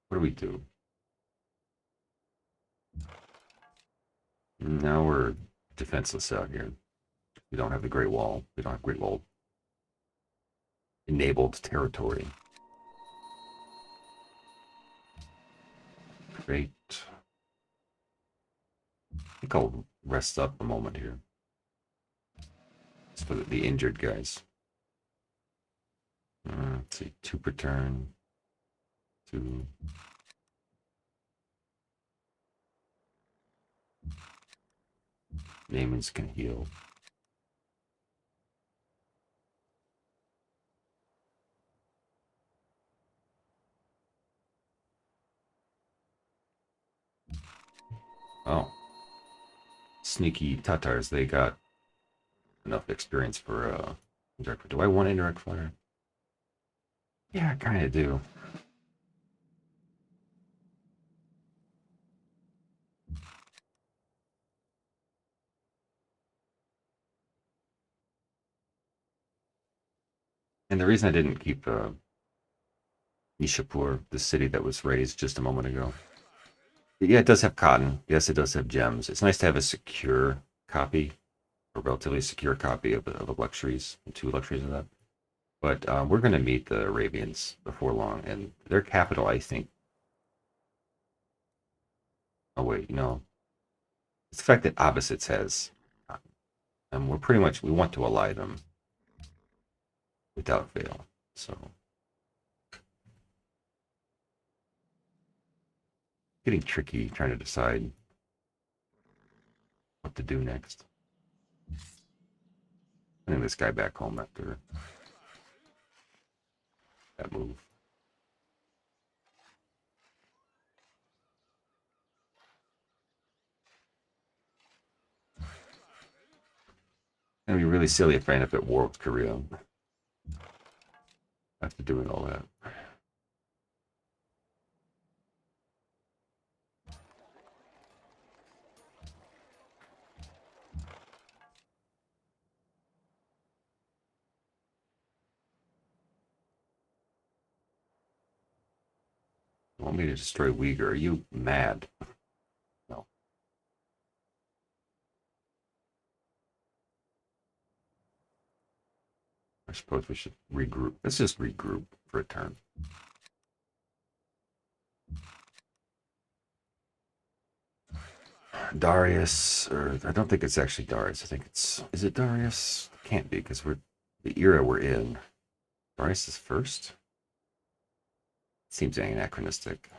what do we do? Now we're defenseless out here. We don't have the Great Wall. We don't have Great Wall enabled territory. Great. I think I'll rest up a moment here. It's for the injured guys. Let's see, 2 per turn. 2. Namens can heal. Oh. Sneaky Tatars, they got enough experience for indirect. Do I want indirect fire? Yeah, I kind of do. And the reason I didn't keep Nishapur, the city that was raised just a moment ago. Yeah, it does have cotton. Yes, it does have gems. It's nice to have a secure copy, a relatively secure copy of the luxuries, 2 luxuries of that. But we're going to meet the Arabians before long, and their capital, I think. Oh wait, no, it's the fact that Abbasids has, and we're pretty much we want to ally them without fail. So getting tricky trying to decide what to do next. Sending this guy back home after that move. It'd be really silly if I end up at war with Korea after doing all that. You want me to destroy Uyghur? Are you mad? No. I suppose we should regroup. Let's just regroup for a turn. Darius, or I don't think it's actually Darius. I think it's. Is it Darius? Can't be because we're the era we're in. Darius is first. Seems anachronistic.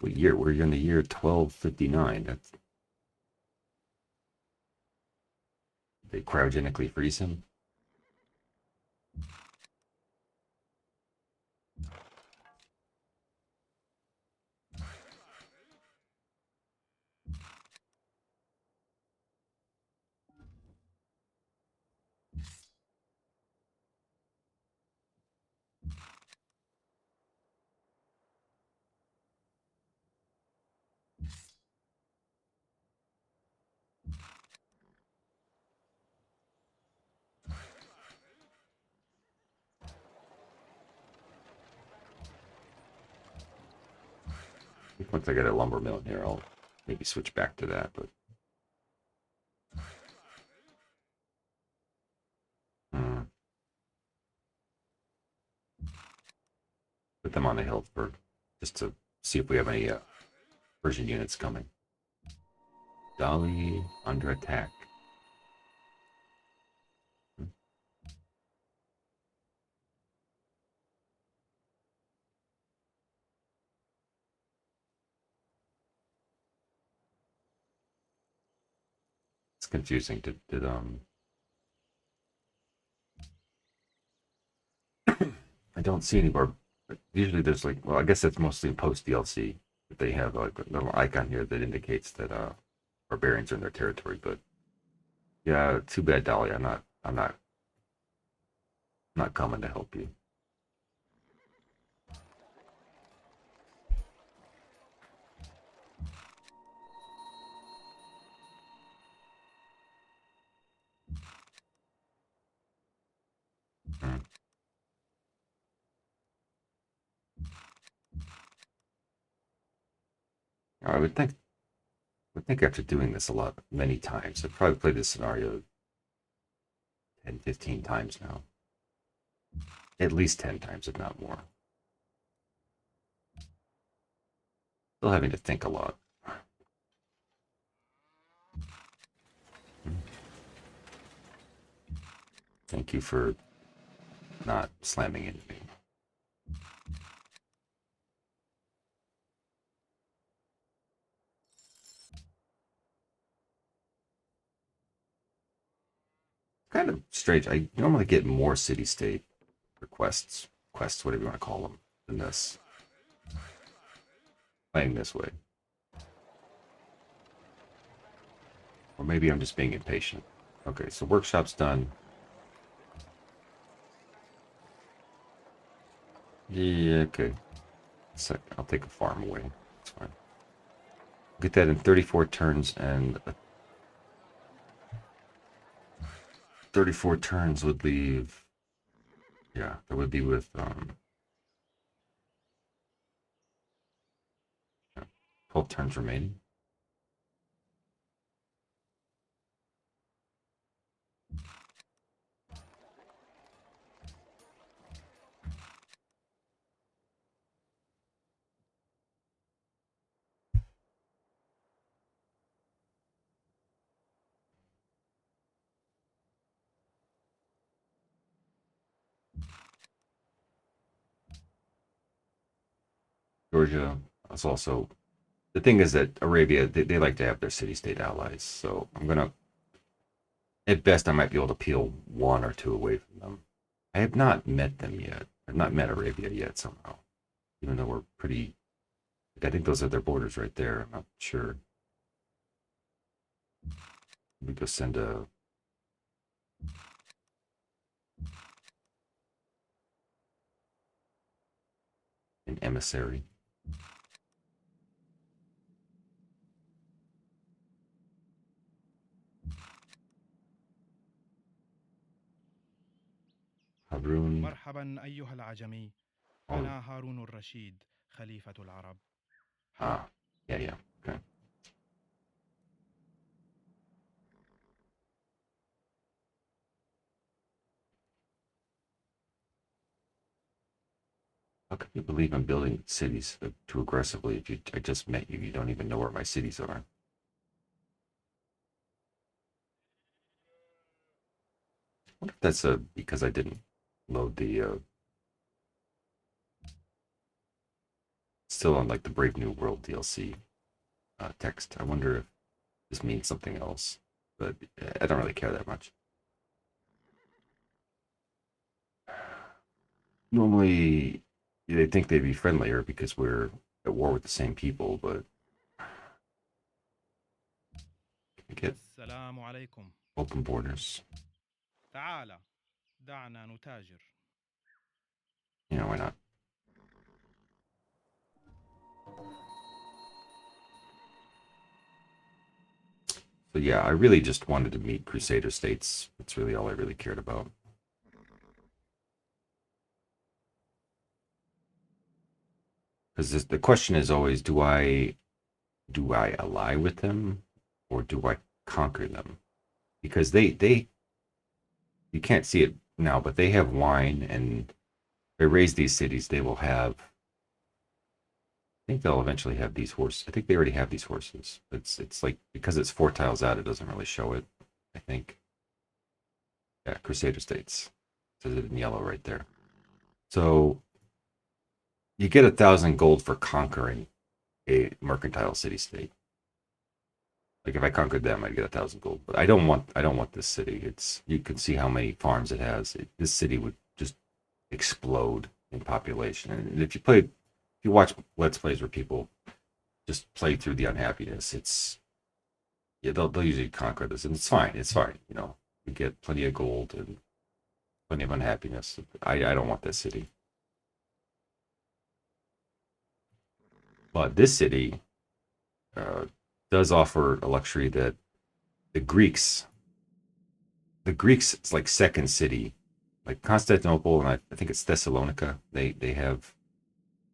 What year? We're in the year 1259. That's they cryogenically freeze him. Once I get a lumber mill in here, I'll maybe switch back to that. But put them on the hill for just to see if we have any Persian units coming. Dali under attack. It's confusing. Did I don't see any bar. Usually there's like, well, I guess that's mostly in post DLC. But they have like a little icon here that indicates that barbarians are in their territory. But yeah, too bad, Dolly. I'm not coming to help you. Hmm. I would think after doing this many times, I've probably played this scenario 10, 15 times now. At least 10 times, if not more. Still having to think a lot. Thank you for not slamming into me. Kind of strange. I normally get more city-state requests, quests, whatever you want to call them, than this. Playing this way. Or maybe I'm just being impatient. Okay, so workshop's done. Yeah, okay. I'll take a farm away. It's fine. Get that in 34 turns, and 34 turns would leave. Yeah, that would be with 12 turns remaining. Georgia is also. The thing is that Arabia, they like to have their city-state allies. So I'm gonna, at best, I might be able to peel one or two away from them. I have not met them yet. I've not met Arabia yet somehow, even though we're pretty. I think those are their borders right there. I'm not sure. We go send an emissary. Harun. مرحبا أيها العجمي. أنا هارون الرشيد خليفة العرب. Yeah. Okay. How can you believe I'm building cities too aggressively if I just met you? You don't even know where my cities are. I wonder if that's because I didn't load the still on like the Brave New World DLC text. I wonder if this means something else, but I don't really care that much. Normally, they'd think they'd be friendlier because we're at war with the same people, but get السلام عليكم. open borders. تعال دعنا نتاجر. Why not? So yeah, I really just wanted to meet Crusader states. That's really all I really cared about. because the question is always, do I ally with them, or do I conquer them? Because they you can't see it now, but they have wine, and they raise these cities. They will have. I think they'll eventually have these horses. I think they already have these horses. It's like, because it's 4 tiles out, it doesn't really show it. I think. Yeah, Crusader States. It says it in yellow right there. So you get 1,000 gold for conquering a mercantile city state. Like if I conquered them, I'd get 1,000 gold. But I don't want this city. You can see how many farms it has. This city would just explode in population. And if you watch Let's Plays where people just play through the unhappiness, yeah, they'll usually conquer this, and it's fine. It's fine. We get plenty of gold and plenty of unhappiness. I don't want this city. But this city does offer a luxury that the Greeks, it's like second city, like Constantinople, and I think it's Thessalonica. They have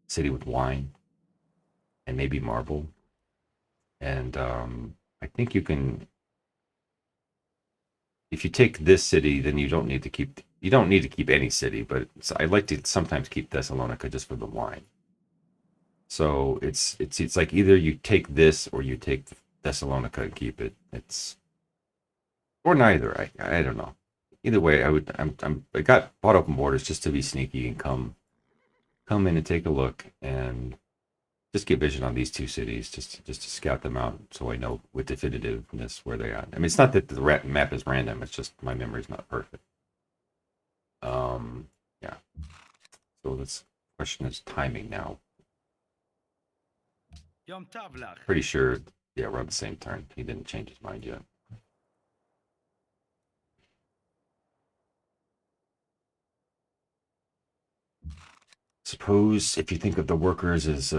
a city with wine and maybe marble, and I think you can. If you take this city, then you don't need to keep any city, but I like to sometimes keep Thessalonica just for the wine. So it's like either you take this or you take Thessalonica and keep it. Or neither. I don't know. Either way, I got bought open borders just to be sneaky and come in and take a look and just get vision on these two cities, just to scout them out, so I know with definitiveness where they are. I mean, it's not that the map is random; it's just my memory's not perfect. Yeah. So this question is timing now. يوم تبلغ. Pretty sure, yeah, we're on the same turn. He didn't change his mind yet. Suppose if you think of the workers as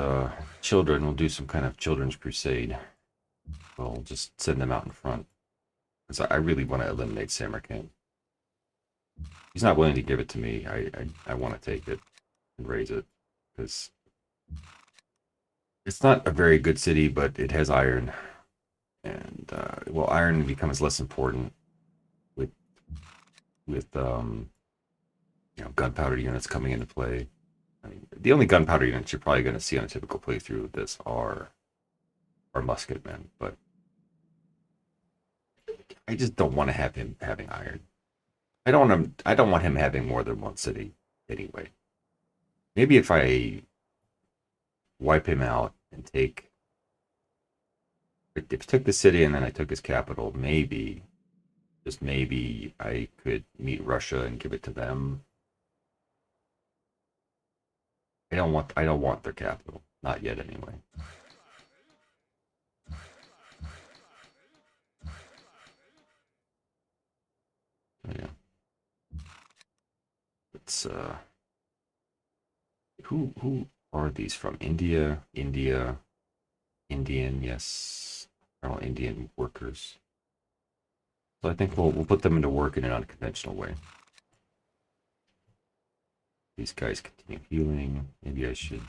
children, we'll do some kind of children's crusade. We'll just send them out in front. Because I really want to eliminate Samarkand. He's not willing to give it to me. I want to take it and raise it. Because it's not a very good city, but it has iron. And, iron becomes less important with gunpowder units coming into play. I mean, the only gunpowder units you're probably going to see on a typical playthrough of this are musketmen, but I just don't want to have him having iron. I don't want him having more than one city anyway. Maybe if I wipe him out and if I took the city and then I took his capital, maybe, just maybe, I could meet Russia and give it to them. I don't want their capital. Not yet, anyway. Oh, yeah. It's who are these from? India, Indian, yes. They're all Indian workers. So I think we'll put them into work in an unconventional way. These guys continue healing. Maybe I should,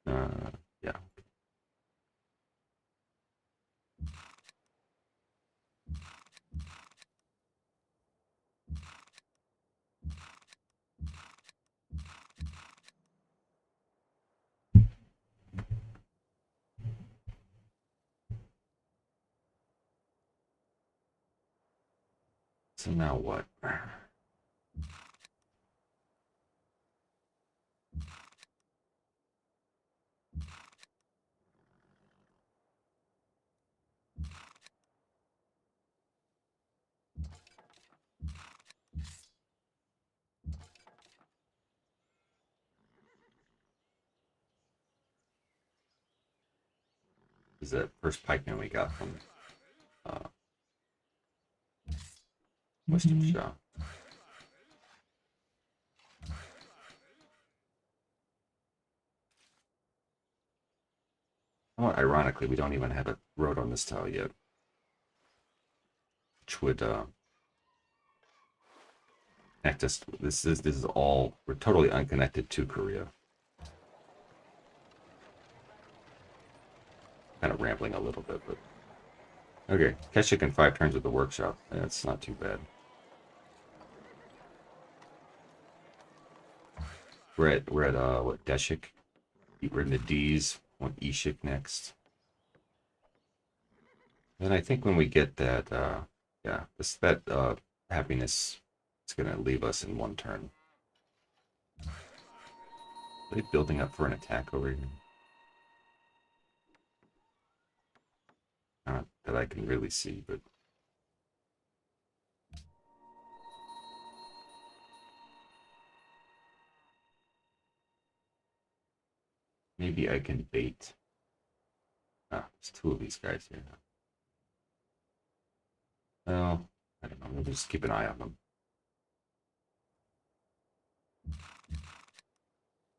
yeah. So now what? Is that first pikeman we got from Western Shah? Well, ironically, we don't even have a road on this tile yet, which would connect us. This is all, we're totally unconnected to Korea. kind of rambling a little bit, but okay. Keshik in 5 turns with the workshop. That's not too bad. We're at what, Deshik? We're in the D's. Want Ishik next. And I think when we get that, yeah, that happiness is gonna leave us in 1 turn. Are they building up for an attack over here? Not that I can really see, but maybe I can bait. Ah, there's 2 of these guys here. Well, I don't know. We'll just keep an eye on them.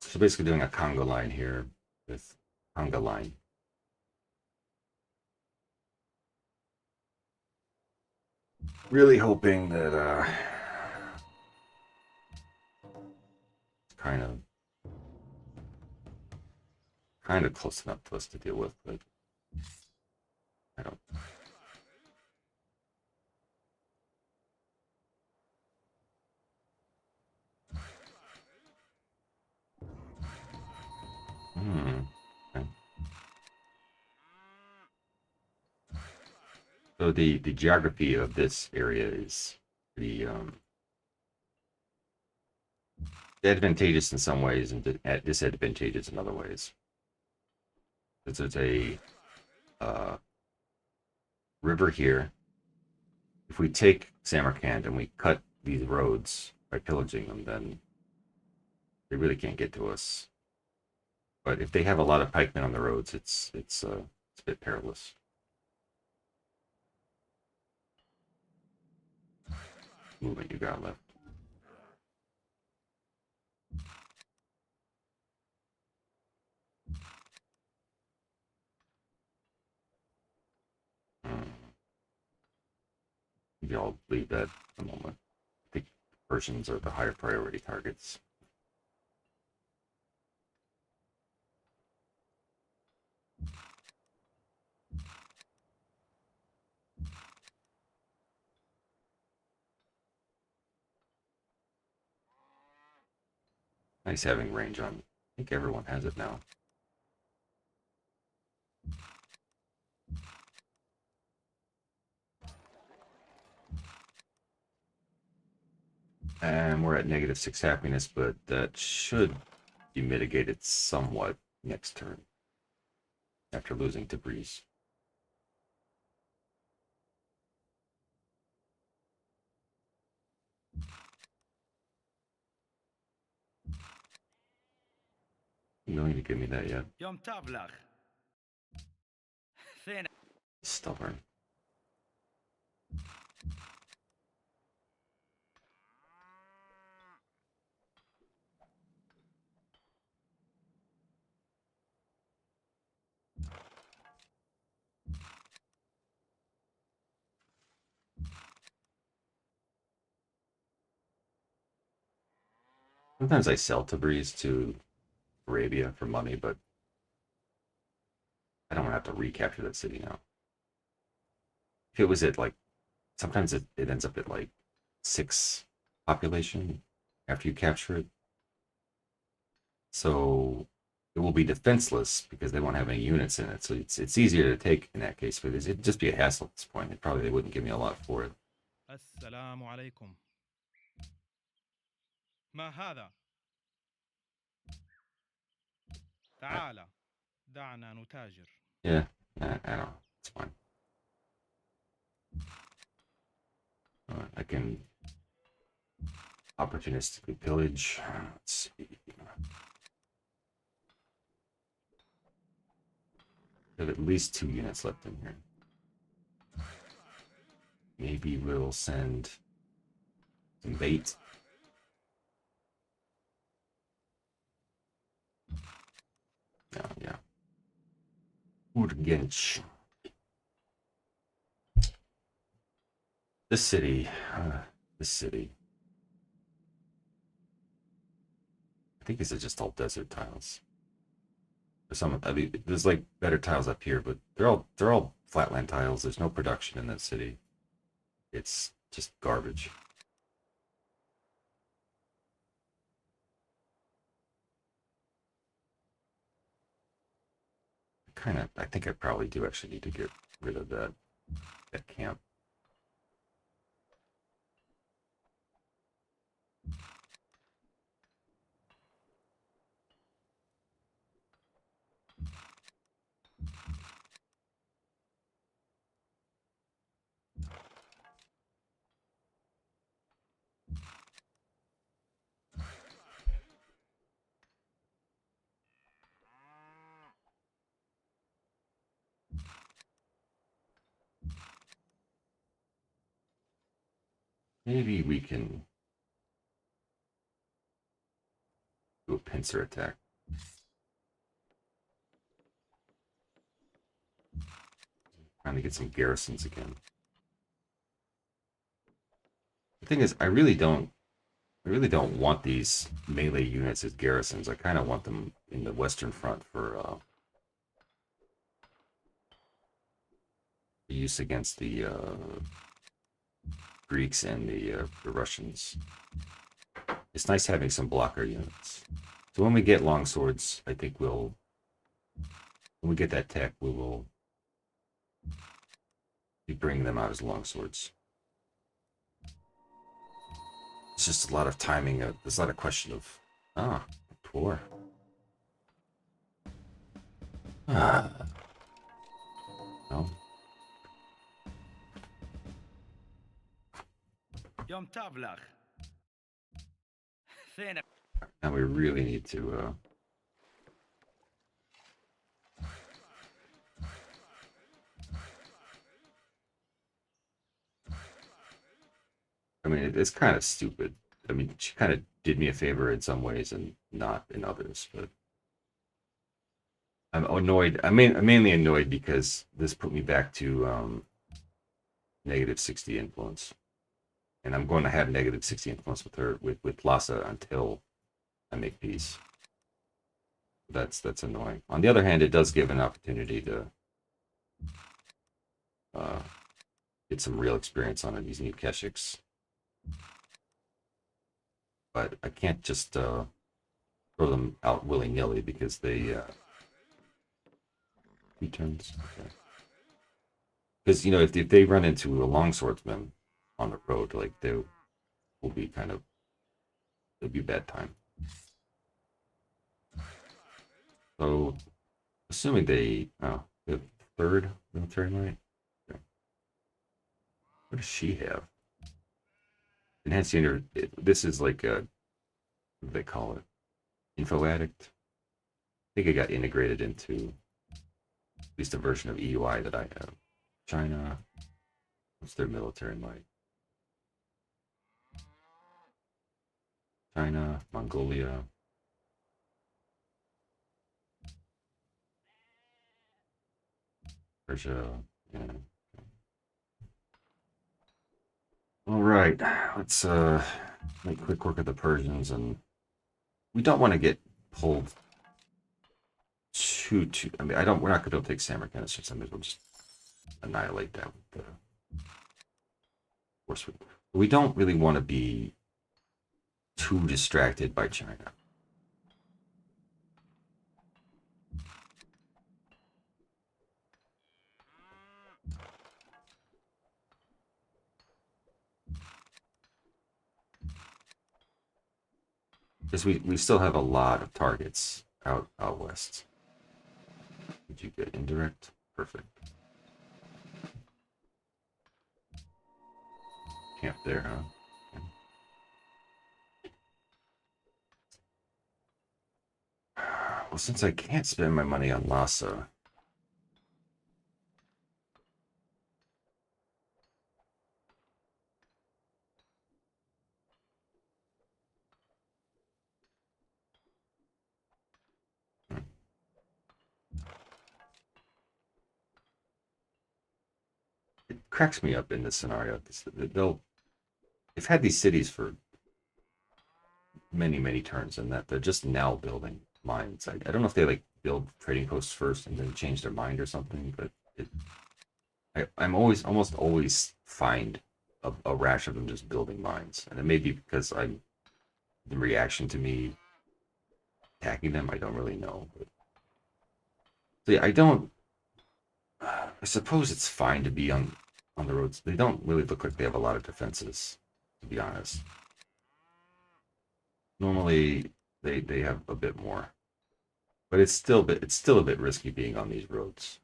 So basically doing a conga line here with conga line. Really hoping that kind of close enough to us to deal with, but I don't. Okay. So the geography of this area is pretty advantageous in some ways and disadvantageous in other ways. There's a river here. If we take Samarkand and we cut these roads by pillaging them, then they really can't get to us. But if they have a lot of pikemen on the roads, it's a bit perilous. Movement you got left. Maybe I'll leave that a moment. I think Persians are the higher priority targets. Nice having range on. I think everyone has it now. And we're at -6 happiness, but that should be mitigated somewhat next turn after losing to Breeze. You don't need to give me that yet. يوم تبلغ ثين Stubborn. Sometimes I sell Tabriz to Arabia for money, but I don't want to have to recapture that city now. If it was at like, sometimes it ends up at like 6 population after you capture it. So it will be defenseless because they won't have any units in it. So it's easier to take in that case, but it'd just be a hassle at this point. They wouldn't give me a lot for it. السلام عليكم. ما هذا؟ تعال دعنا نتاجر. Yeah, I don't know. It's fine. I can opportunistically pillage. Let's see. I have at least 2 units left in here. Maybe we'll send some bait. Yeah. Urgench. This city. This city. I think these are just all desert tiles. Some, I mean, there's like better tiles up here, but they're all flatland tiles. There's no production in that city. It's just garbage. I think I probably do actually need to get rid of that camp. Maybe we can do a pincer attack. Trying to get some garrisons again. The thing is, I really don't want these melee units as garrisons. I kind of want them in the Western Front for use against the Greeks and the Russians. It's nice having some blocker units. So when we get longswords, I think when we get that tech, we will be bringing them out as longswords. It's just a lot of timing. There's a lot of question of, poor. No. يوم تبلغ فينك Now we really need to. I mean, it's kind of stupid. I mean, she kind of did me a favor in some ways and not in others, but I'm annoyed. I'm mainly annoyed because this put me back to negative 60 influence. And I'm going to have negative 60 influence with her, with Lhasa until I make peace. That's annoying. On the other hand, it does give an opportunity to get some real experience on these new Keshiks. But I can't just throw them out willy-nilly because they 2 turns. Okay. Because if they run into a longswordsman on the road, like they will be it'll be a bad time. So, assuming they have 3rd military might. Okay. What does she have? Enhanced unit. This is like what do they call it? Info addict. I think it got integrated into at least a version of EUI that I have. China. What's their military might? China, Mongolia. Persia. Yeah. All right, let's make quick work of the Persians, and we don't want to get pulled too. I mean, we're not going to be able to take Samarkand. It's just we'll just annihilate that with the force. We don't really want to be too distracted by China. Because we still have a lot of targets out west. Did you get indirect? Perfect. Camp there, huh? Okay. Well, since I can't spend my money on Lhasa, it cracks me up in this scenario. They've had these cities for many turns, and that they're just now building mines. I don't know if they build trading posts first and then change their mind or something. But I'm almost always find a rash of them just building mines, and it may be because I'm in reaction to me attacking them. I don't really know. But, so yeah, I don't. I suppose it's fine to be on the roads. They don't really look like they have a lot of defenses, to be honest. Normally, they have a bit more, but it's still a bit risky being on these roads.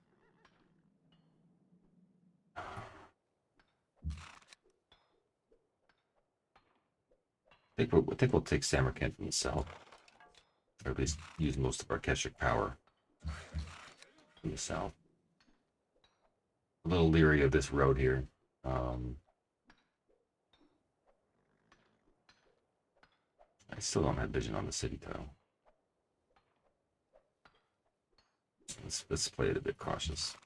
I think we'll take Samarkand from the south, or at least use most of our Keshik power from the south. A little leery of this road here. I still don't have vision on the city tile. Let's play it a bit cautious.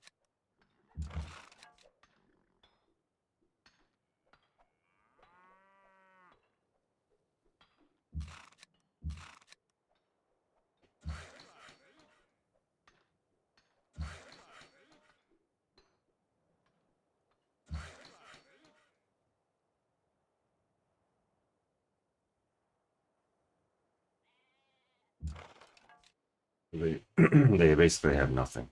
They they basically have nothing.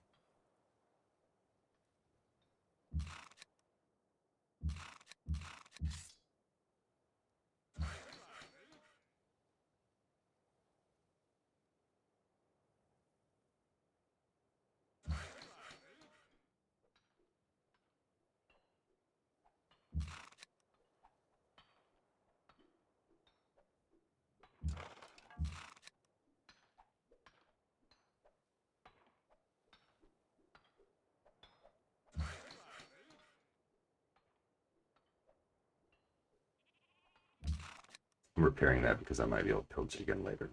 I'm repairing that because I might be able to pillage it again later.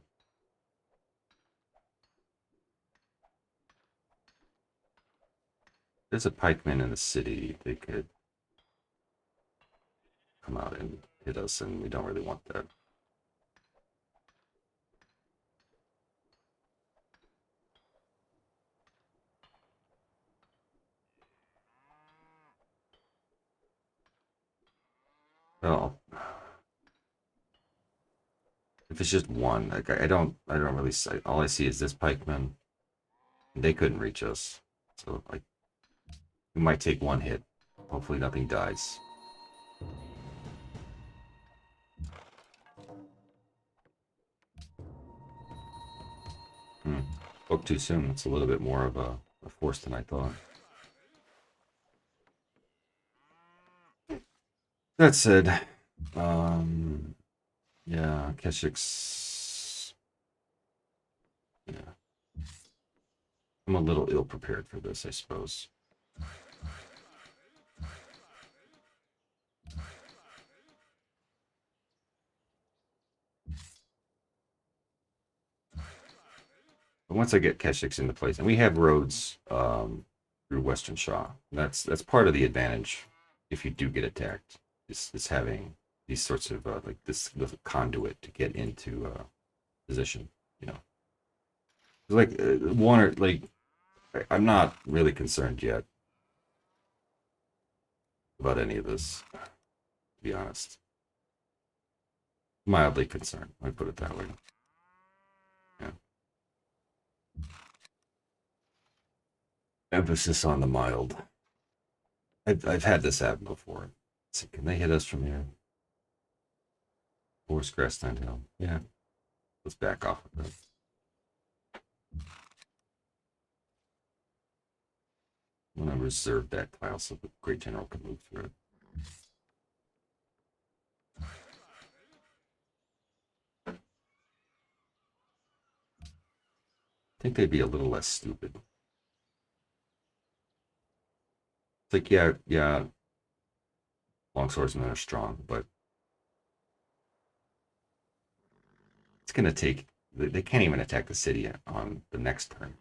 There's a pikeman in the city. They could come out and hit us, and we don't really want that. Well, if it's just one, like I don't really. All I see is this pikeman. They couldn't reach us, so like we might take one hit. Hopefully, nothing dies. Spoke too soon. It's a little bit more of a force than I thought. That said, yeah, Keshik's. Yeah, I'm a little ill prepared for this, I suppose. But once I get Keshiks into place, and we have roads through Western Shaw, that's part of the advantage if you do get attacked. Is having these sorts of like this conduit to get into position. You know, like one or like I'm not really concerned yet about any of this. To be honest, mildly concerned. I put it that way. Yeah. Emphasis on the mild. I've had this happen before. So can they hit us from here? Forest Grassland Hill. Yeah. Let's back off of that. I'm gonna reserve that tile so the Great General can move through it. I think they'd be a little less stupid. It's like, yeah, longswordsmen are strong, but it's gonna take. They can't even attack the city on the next turn.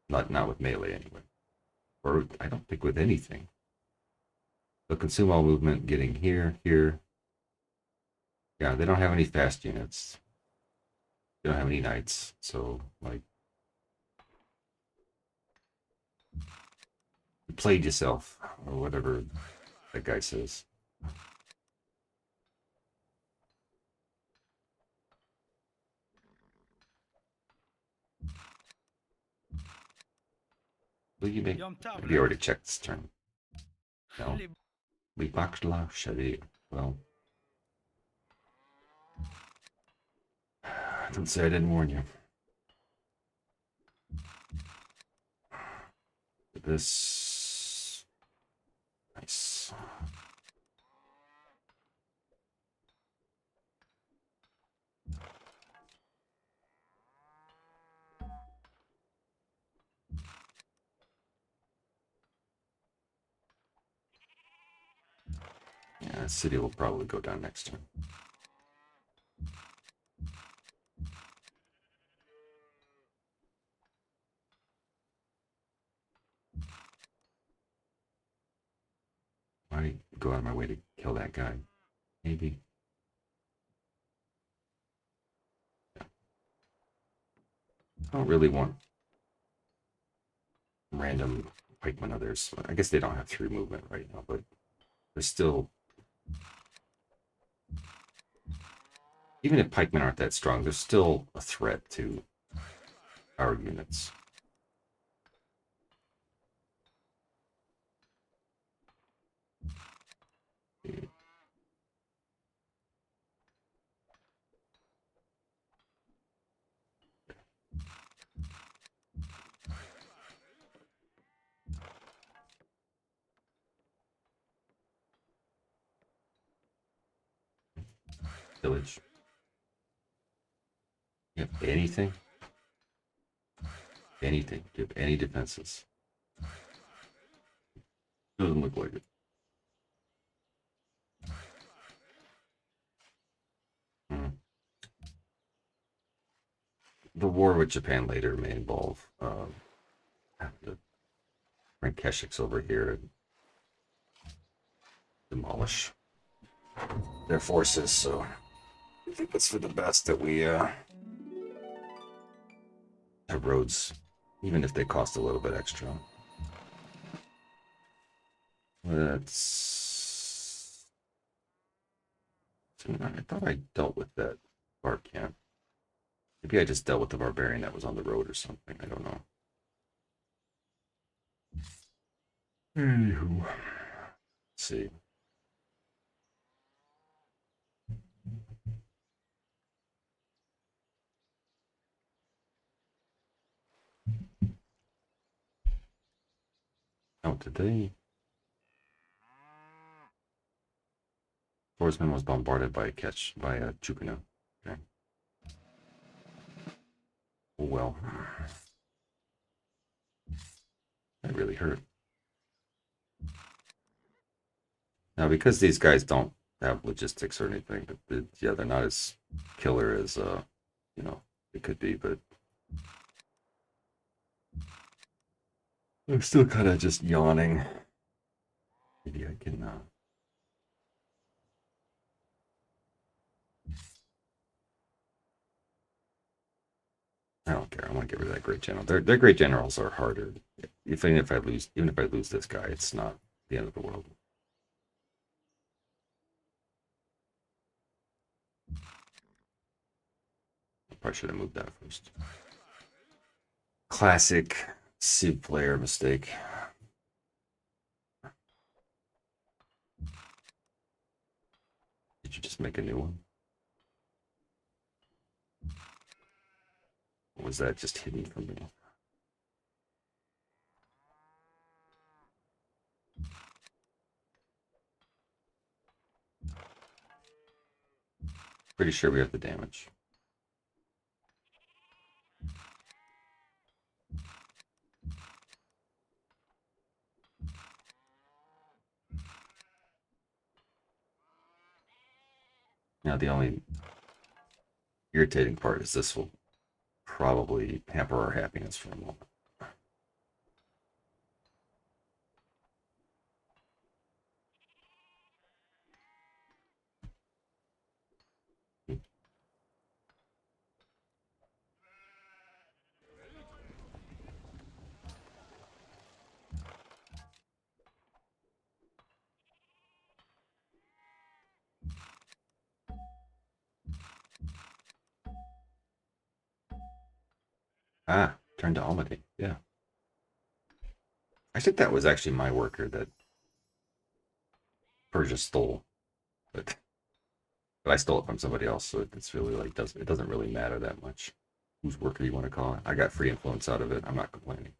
Not with melee anyway, or I don't think with anything. They'll consume all movement, getting here. Yeah, they don't have any fast units. They don't have any knights, so like You played yourself, or whatever that guy says. Will you make? يوم Maybe you تابلغ already checked this turn. No. خلي Libakla Shadi. Well, don't say I didn't warn you. This. Nice. Yeah, city will probably go down next turn. Why go out of my way to kill that guy? Maybe. Yeah. I don't really want random pikemen others. I guess they don't have 3 movement right now, but there's still. Even if pikemen aren't that strong, there's still a threat to our units. Village. You have anything? Anything? Do you have any defenses? Doesn't look like it. The war with Japan later may involve have to bring Keshiks over here and demolish their forces. So I think it's for the best that we have roads, even if they cost a little bit extra. Let's. I thought I dealt with that bar camp. Maybe I just dealt with the barbarian that was on the road or something. I don't know. Anywho, let's see. Oh, today. Swordsman was bombarded by a Chukuna. Okay. Oh well. That really hurt. Now, because these guys don't have logistics or anything, yeah, they're not as killer as it could be, but I'm still kind of just yawning. Maybe I can. I don't care. I want to get rid of that great general. Their great generals are harder. Even if I lose this guy, it's not the end of the world. I probably should have moved that first. Classic Civ player mistake. Did you just make a new one? Or was that just hidden from me? Pretty sure we have the damage. Now the only irritating part is this will probably hamper our happiness for a moment. Ah, turned to Almaty. Yeah. I think that was actually my worker that Persia stole, but I stole it from somebody else, so it's really like it doesn't really matter that much whose worker you want to call it. I got free influence out of it. I'm not complaining.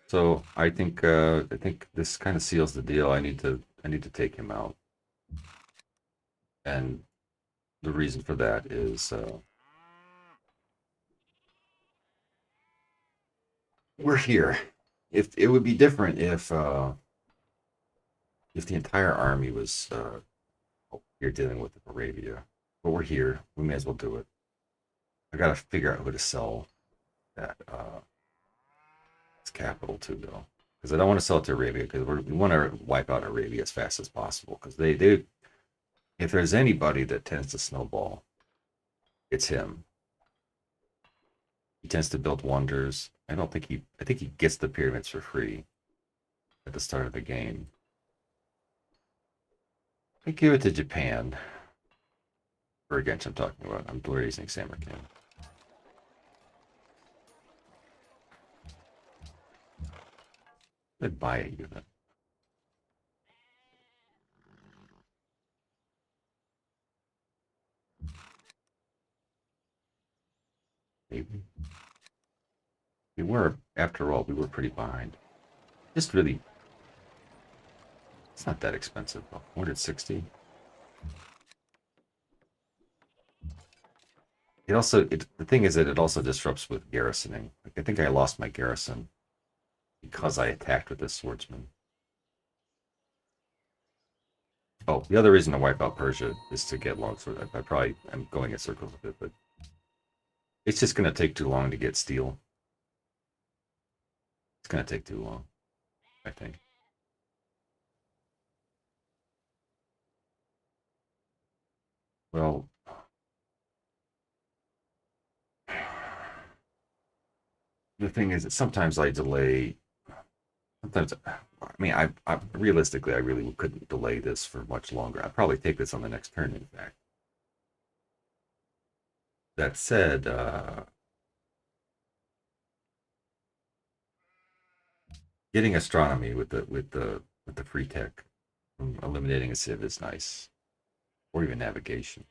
So I think this kind of seals the deal. I need to take him out, and the reason for that is we're here. If it would be different if the entire army was here dealing with Arabia, but we're here. We may as well do it. I gotta figure out who to sell that its capital to though, because I don't want to sell it to Arabia because we want to wipe out Arabia as fast as possible. Because they if there's anybody that tends to snowball, it's him. He tends to build wonders. I think he gets the pyramids for free at the start of the game. I give it to Japan. Or against I'm talking about. I'm raising Samarkand. I'd buy a unit. Maybe. After all, we were pretty behind. Just really, it's not that expensive. 160. The thing is that it also disrupts with garrisoning. Like, I think I lost my garrison because I attacked with this swordsman. Oh, the other reason to wipe out Persia is to get longsword. I'm going in circles with it, but it's just going to take too long to get steel. It's going to take too long, I think. Well, the thing is that sometimes I delay. Sometimes, I mean, I realistically, I really couldn't delay this for much longer. I'd probably take this on the next turn, in fact. That said, getting astronomy with the free tech, eliminating a civ is nice, or even navigation.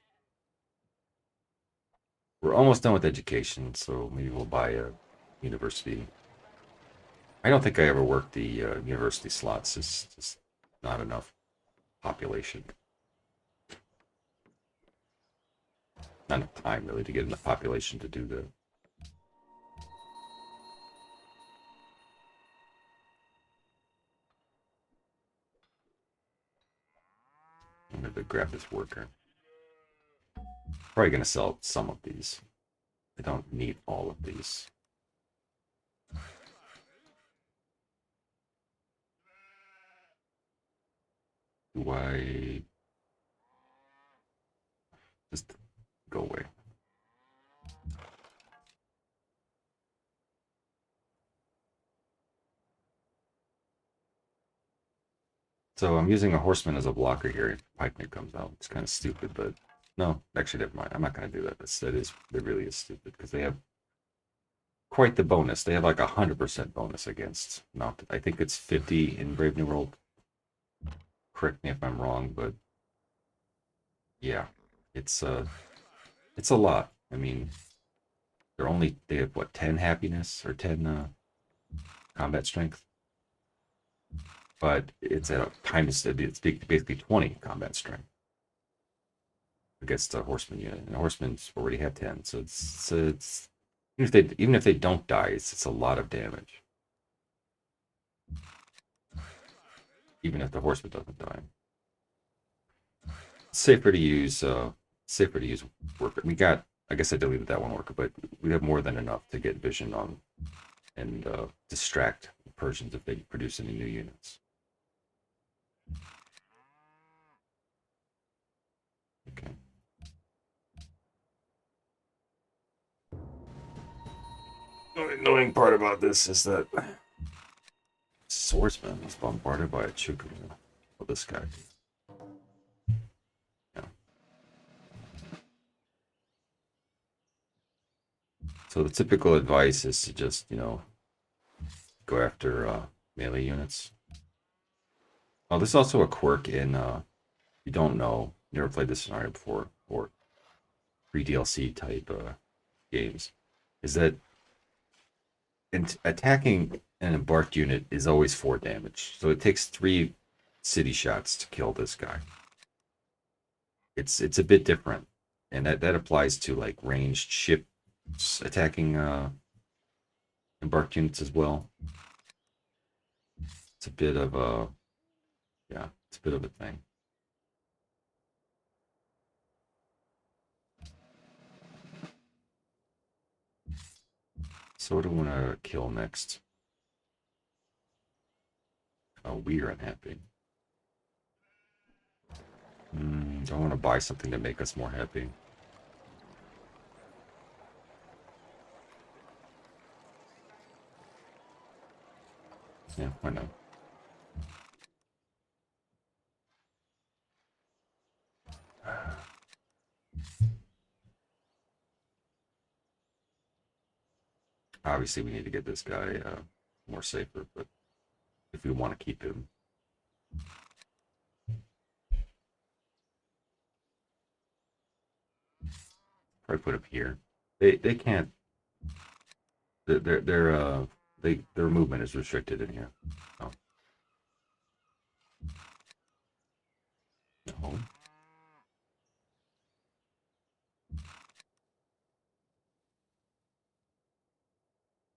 We're almost done with education, so maybe we'll buy a university. I don't think I ever worked the university slots. It's just not enough population. Not enough time really to get enough population to do the. I'm gonna grab this worker. Probably gonna sell some of these. I don't need all of these. Do I just go away? So I'm using a horseman as a blocker here. Pikeman comes out. It's kind of stupid, but no, actually, never mind. I'm not going to do that. That really is stupid because they have quite the bonus. They have like 100% bonus against mounted. I think it's 50 in Brave New World. Correct me if I'm wrong, but yeah, it's a lot. I mean, they have what 10 happiness or 10 combat strength, but it's at a times it's basically 20 combat strength against a horseman unit, and horsemen's already have 10, so it's even if they don't die, it's a lot of damage. Even if the horseman doesn't die, safer to use worker. I guess I deleted that one worker, but we have more than enough to get vision on and distract the Persians if they produce any new units. Okay. The annoying part about this is that swordsman was bombarded by a Chukwu. Well, this guy. Yeah. So the typical advice is to just, go after melee units. Oh, there's also a quirk in, you don't know, never played this scenario before, or pre-DLC type games, is that attacking an embarked unit is always 4 damage. So it takes 3 city shots to kill this guy. It's a bit different, and that applies to like ranged ships attacking embarked units as well. It's a bit of a it's a bit of a thing. So what do I want to kill next? Oh, we are unhappy. Do I want to buy something to make us more happy? Yeah, why not? Obviously, we need to get this guy more safer, but if we want to keep him. Probably put him here. They can't. Their movement is restricted in here. Oh. No.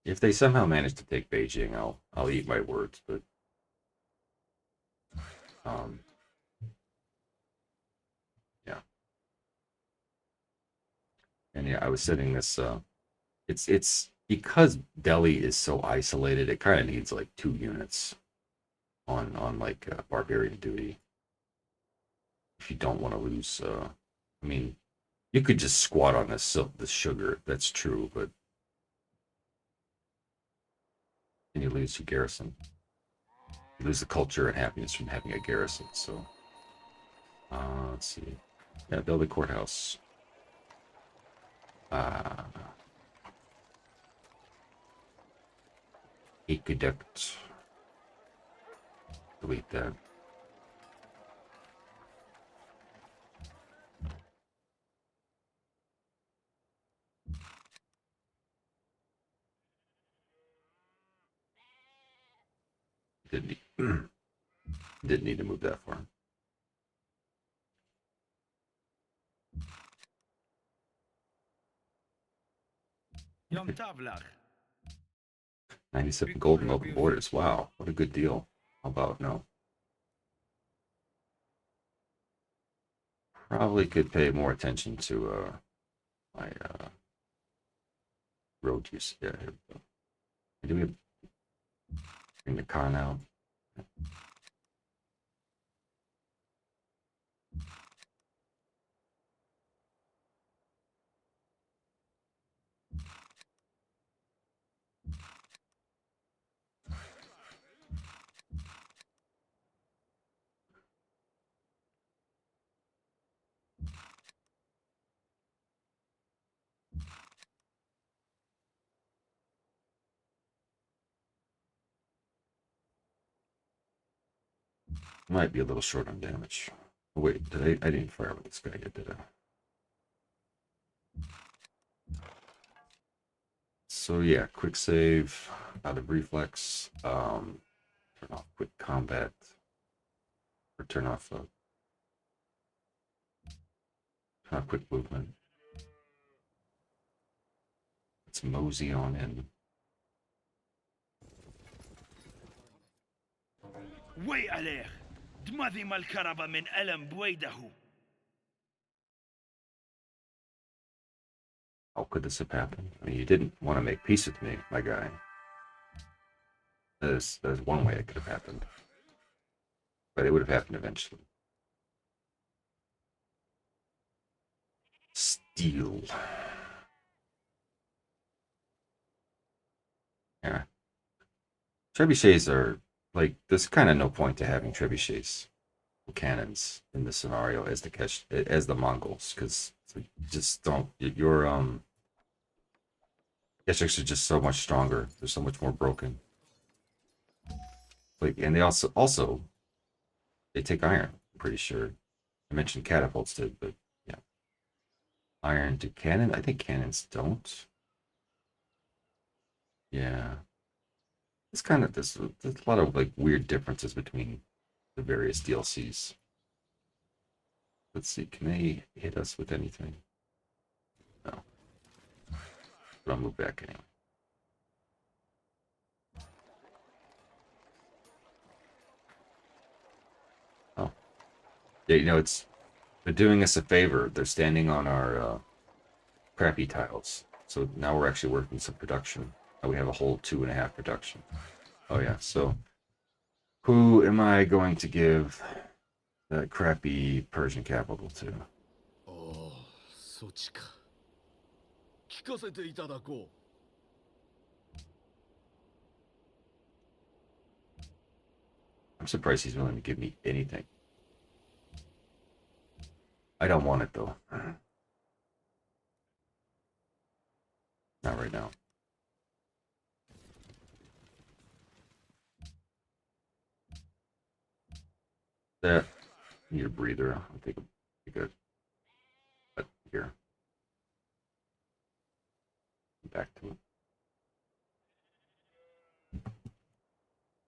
If they somehow manage to take Beijing, I'll eat my words. But um, yeah, and yeah, I was setting this. It's because Delhi is so isolated. It kind of needs like 2 units on like barbarian duty. If you don't want to lose, I mean, you could just squat on this sugar. That's true, but then you lose your garrison. You lose the culture and happiness from having a garrison. So, let's see. Yeah, build a courthouse. Aqueduct. Delete that. Didn't need, didn't need to move that far. يوم تابلغ 97 gold and open borders. Wow, what a good deal. How about no? Probably could pay more attention to my road use. Yeah, here we go. Do we bring the car now? Might be a little short on damage. Oh, wait, I didn't fire with this guy yet, did I? So yeah, quick save out of reflex. Turn off quick combat. Or turn off quick movement. Let's mosey on in. وي عليه دمذم الكرب من ألم بويده. How could this have happened? I mean, you didn't want to make peace with me, my guy. There's one way it could have happened. But it would have happened eventually. Steel. Yeah. Trebuchets are, like, there's kind of no point to having trebuchets cannons in this scenario as the Mongols, because just don't, Districts are just so much stronger. They're so much more broken. Like, and they also they take iron. I'm pretty sure. I mentioned catapults did, but yeah, iron to cannon. I think cannons don't. Yeah, it's kind of there's a lot of like weird differences between the various DLCs. Let's see, can they hit us with anything? No, but I'll move back anyway. Oh, yeah, they're doing us a favor. They're standing on our crappy tiles, so now we're actually working some production. Oh, we have a whole 2.5 production. Oh yeah, so who am I going to give that crappy Persian capital to? おお、そっちか。聞かせていただこう。I'm surprised he's willing to give me anything. I don't want it though. Not right now. That need a breather. I'll take a but here. Back to it.